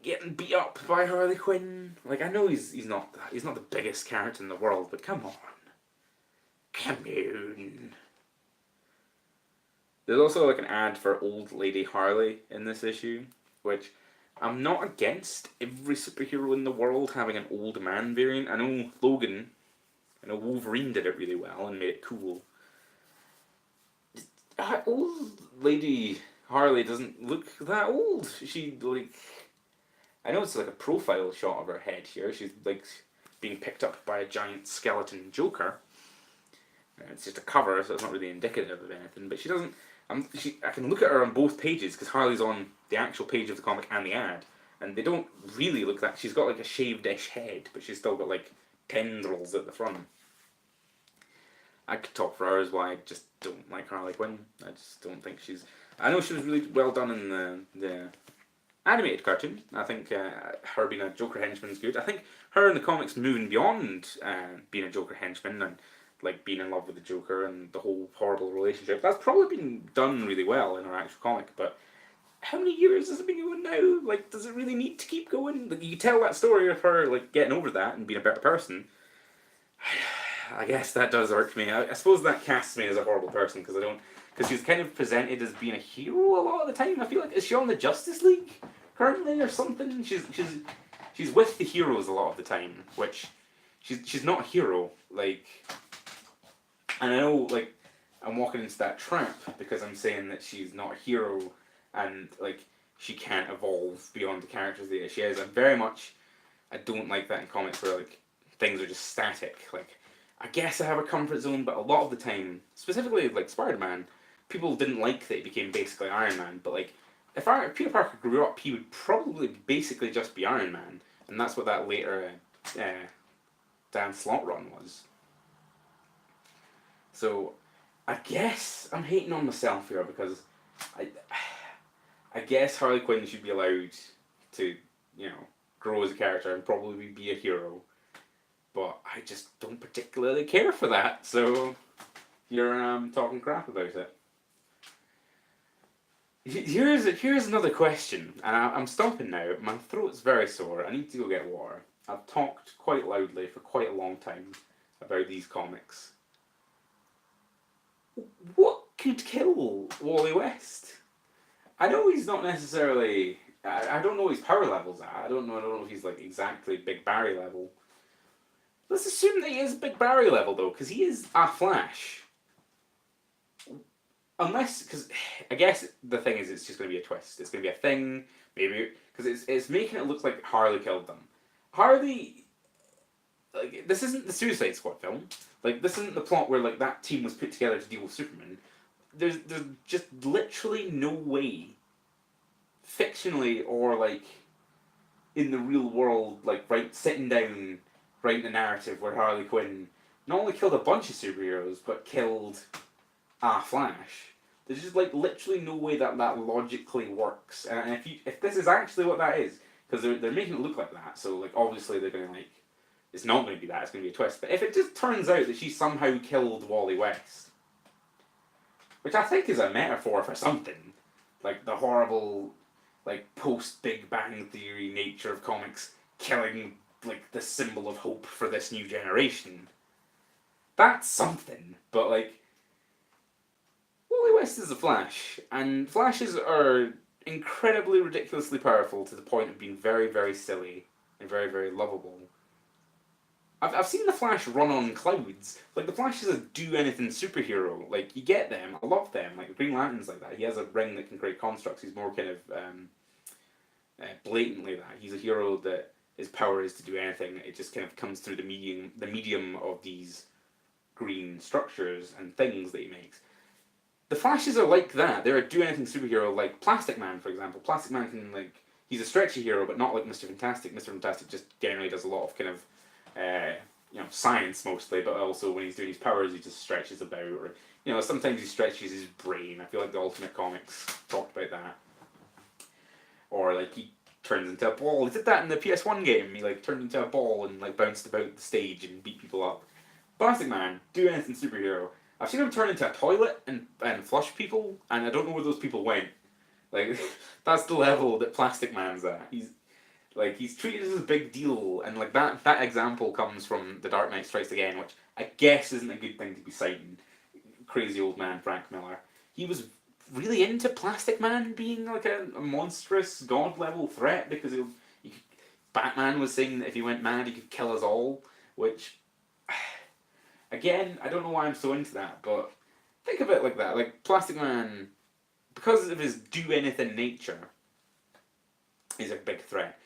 S1: getting beat up by Harley Quinn, like I know he's not the biggest character in the world, but come on. There's also like an ad for Old Lady Harley in this issue, which I'm not against every superhero in the world having an old man variant. I know Logan, I know Wolverine did it really well and made it cool. Old lady Harley doesn't look that old. She like I know it's like a profile shot of her head here. She's like being picked up by a giant skeleton Joker. It's just a cover, so it's not really indicative of anything. But she doesn't. I can look at her on both pages because Harley's on the actual page of the comic and the ad, and they don't really look that. She's got like a shaved-ish head, but she's still got like tendrils at the front. I could talk for hours why I just don't like Harley Quinn. I just don't think she's. I know she was really well done in the animated cartoon. I think her being a Joker henchman is good. I think her in the comics moving beyond being a Joker henchman and like being in love with the Joker and the whole horrible relationship, that's probably been done really well in her actual comic. But how many years has it been going now? Like, does it really need to keep going? Like, you tell that story of her like getting over that and being a better person. I guess that does irk me. I suppose that casts me as a horrible person because I don't. Because she's kind of presented as being a hero a lot of the time. I feel like is she on the Justice League currently or something? She's with the heroes a lot of the time, which she's not a hero. Like, and I know like I'm walking into that trap because I'm saying that she's not a hero and like she can't evolve beyond the characters that she is. I'm very much I don't like that in comics where like things are just static. Like I guess I have a comfort zone, but a lot of the time, specifically like Spider-Man, people didn't like that he became basically Iron Man. But like if Peter Parker grew up, he would probably basically just be Iron Man, and that's what that later Dan Slott run was. So I guess I'm hating on myself here because I I guess Harley Quinn should be allowed to, you know, grow as a character and probably be a hero. But I just don't particularly care for that, so you're talking crap about it. Here's another question, and I'm stopping now. My throat's very sore. I need to go get water. I've talked quite loudly for quite a long time about these comics. What could kill Wally West? I know he's not necessarily. I don't know what his power levels are. I don't know if he's like exactly Big Barry level. Let's assume that he is Big Barry level though, because he is a Flash. Unless, because I guess the thing is, it's just going to be a twist. It's going to be a thing, maybe because it's making it look like Harley killed them. Harley, like this isn't the Suicide Squad film. Like this isn't the plot where like that team was put together to deal with Superman. There's just literally no way, fictionally or like in the real world, like sitting down, writing a narrative where Harley Quinn not only killed a bunch of superheroes but killed a Flash. There's just like literally no way that that logically works. And if this is actually what that is, because they're making it look like that, so like obviously they're gonna like it's not gonna be that. It's gonna be a twist. But if it just turns out that she somehow killed Wally West, which I think is a metaphor for something, like the horrible, like post Big Bang Theory nature of comics killing like the symbol of hope for this new generation. That's something. But like Wally West is a Flash, and Flashes are incredibly ridiculously powerful to the point of being very, very silly and very, very lovable. I've seen the Flash run on clouds. Like, the Flash is a do anything superhero. Like, you get them, I love them. Like, the Green Lantern's like that. He has a ring that can create constructs. He's more kind of blatantly that. He's a hero that his power is to do anything. It just kind of comes through the medium of these green structures and things that he makes. The Flashes are like that. They're a do anything superhero, like Plastic Man, for example. Plastic Man can like he's a stretchy hero, but not like Mr. Fantastic. Mr. Fantastic just generally does a lot of kind of science mostly, but also when he's doing his powers, he just stretches about, or sometimes he stretches his brain. I feel like the Ultimate Comics talked about that, or like he turns into a ball. He did that in the PS1 game. He like turned into a ball and like bounced about the stage and beat people up. Plastic Man, do anything superhero. I've seen him turn into a toilet and flush people, and I don't know where those people went. Like, that's the level that Plastic Man's at. He's treated as a big deal, and like that example comes from The Dark Knight Strikes Again, which I guess isn't a good thing to be citing. Crazy old man Frank Miller. He was really into Plastic Man being like a monstrous god level threat because he could, Batman was saying that if he went mad he could kill us all, which again I don't know why I'm so into that, but think of it like that. Like Plastic Man, because of his do anything nature, is a big threat.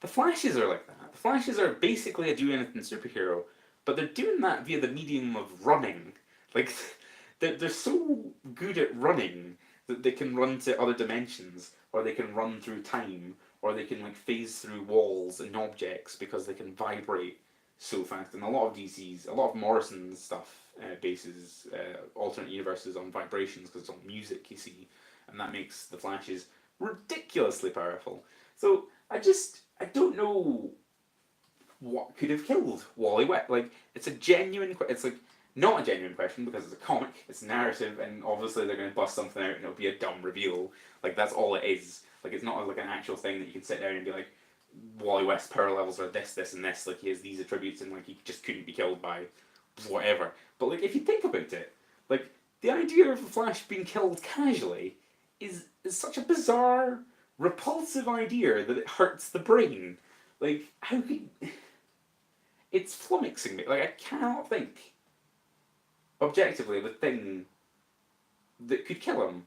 S1: The Flashes are like that. The Flashes are basically a do anything superhero, but they're doing that via the medium of running. Like they're so good at running that they can run to other dimensions, or they can run through time, or they can like phase through walls and objects because they can vibrate so fast. And a lot of DC's, a lot of Morrison's stuff bases alternate universes on vibrations because it's on music, you see, and that makes the Flashes ridiculously powerful. So I don't know what could have killed Wally West. Like it's a genuine. It's like not a genuine question because it's a comic, it's narrative, and obviously they're going to bust something out and it'll be a dumb reveal. Like that's all it is. Like it's not like an actual thing that you can sit down and be like, Wally West's power levels are this, this, and this. Like he has these attributes, and like he just couldn't be killed by whatever. But like if you think about it, like the idea of the Flash being killed casually is such a bizarre, repulsive idea that it hurts the brain. Like how could it's flummoxing me. Like I cannot think objectively of a thing that could kill him.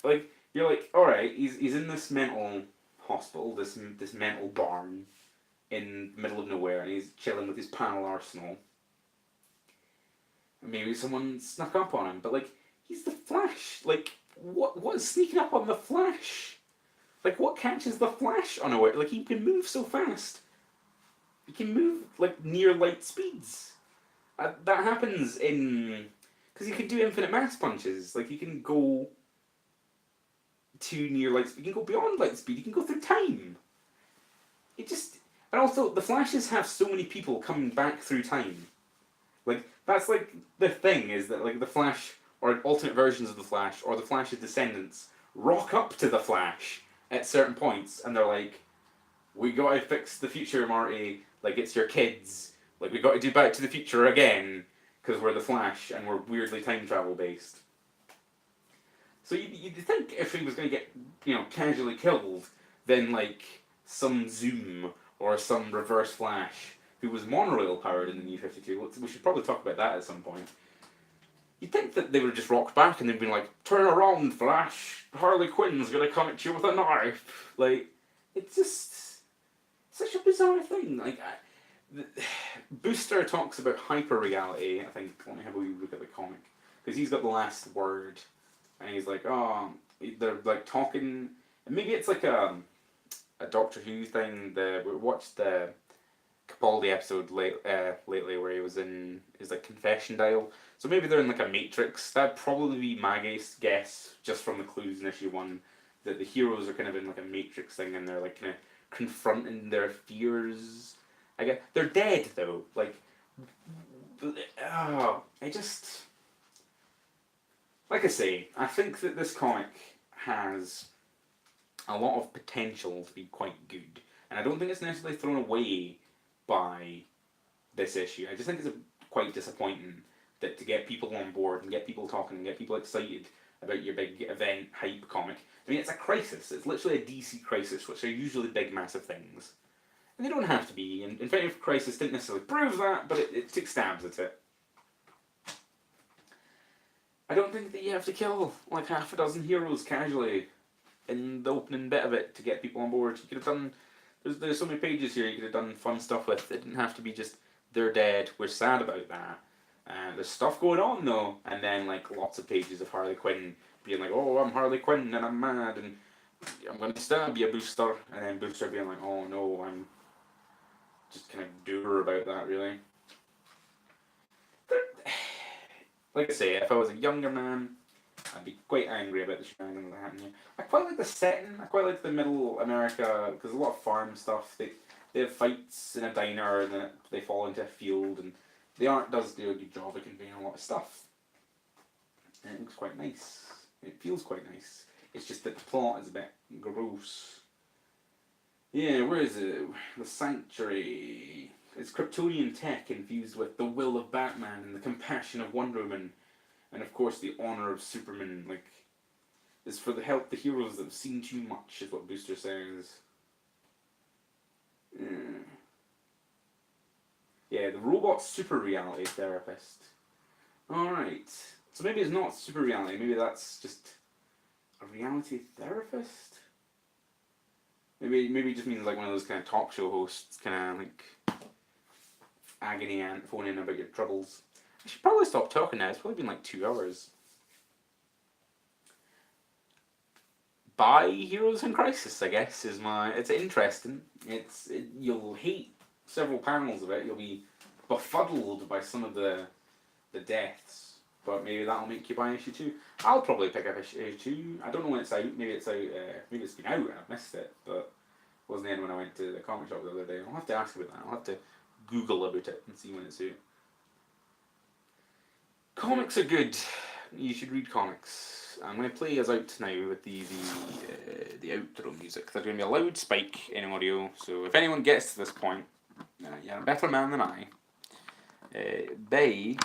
S1: Like you're like, all right, he's in this mental hospital, this mental barn in the middle of nowhere, and he's chilling with his panel arsenal. And maybe someone snuck up on him, but like he's the Flash. Like what's sneaking up on the Flash? Like what catches the Flash unaware? Like he can move so fast. He can move like near light speeds. That happens in because you can do infinite mass punches. Like you can go to near light speed. You can go beyond light speed. You can go through time. It just and also the Flashes have so many people coming back through time. Like that's like the thing is that like the Flash or alternate versions of the Flash or the Flash's descendants rock up to the Flash at certain points and they're like, "We gotta fix the future, Marty. Like it's your kids. Like we gotta do Back to the Future again because we're the Flash and we're weirdly time travel based." So you'd think if he was going to get, casually killed, then like some Zoom or some Reverse Flash who was monorail powered in the New 52, we should probably talk about that at some point. You'd think that they would have just rocked back and they'd been like, "Turn around, Flash! Harley Quinn's going to come at you with a knife!" Like, it's just such a bizarre thing. Like, Booster talks about hyper reality. I think, let me have a wee look at the comic. Because he's got the last word and he's like, oh, they're like talking, and maybe it's like a Doctor Who thing. We watched the Capaldi episode lately where he was in his like confession dial. So maybe they're in like a Matrix. That'd probably be my guess, just from the clues in issue 1, that the heroes are kind of in like a Matrix thing and they're like kind of confronting their fears. I guess they're dead though. Like, oh, I just. Like I say, I think that this comic has a lot of potential to be quite good, and I don't think it's necessarily thrown away by this issue. I just think it's quite disappointing that to get people on board and get people talking and get people excited about your big event hype comic. I mean, it's a crisis. It's literally a DC crisis, which are usually big, massive things, and they don't have to be. And Infinity Crisis didn't necessarily prove that, but it took stabs at it. I don't think that you have to kill like half a dozen heroes casually in the opening bit of it to get people on board. You could have done. There's so many pages here you could have done fun stuff with. It didn't have to be just they're dead. We're sad about that. There's stuff going on though, and then like lots of pages of Harley Quinn being like, "Oh, I'm Harley Quinn and I'm mad and I'm going to stab you, Booster," and then Booster being like, "Oh no, I'm just kind of dour about that, really." Like I say, if I was a younger man, I'd be quite angry about the shenanigans that happen here. I quite like the setting. I quite like the middle America because a lot of farm stuff. They have fights in a diner and then they fall into a field, and the art does do a good job of conveying a lot of stuff. And it looks quite nice. It feels quite nice. It's just that the plot is a bit gross. Yeah, where is it? The Sanctuary. It's Kryptonian tech infused with the will of Batman and the compassion of Wonder Woman. And of course, the honor of Superman, like, is for the help the heroes that have seen too much, is what Booster says. Yeah, the robot super reality therapist. Alright. So maybe it's not super reality, maybe that's just a reality therapist? Maybe it just means like one of those kind of talk show hosts, kind of like agony aunt phoning about your troubles. I should probably stop talking now. It's probably been like 2 hours. Buy Heroes in Crisis, I guess, is my. It's interesting. You'll hate several panels of it. You'll be befuddled by some of the deaths, but maybe that'll make you buy issue 2. I'll probably pick up issue 2. I don't know when it's out. Maybe it's out. Maybe it's been out and I've missed it, but it wasn't in when I went to the comic shop the other day. I'll have to ask about that. I'll have to Google about it and see when it's out. Comics are good. You should read comics. I'm going to play us out now with the outro music. There's going to be a loud spike in audio, so if anyone gets to this point, you're a better man than I. Bye.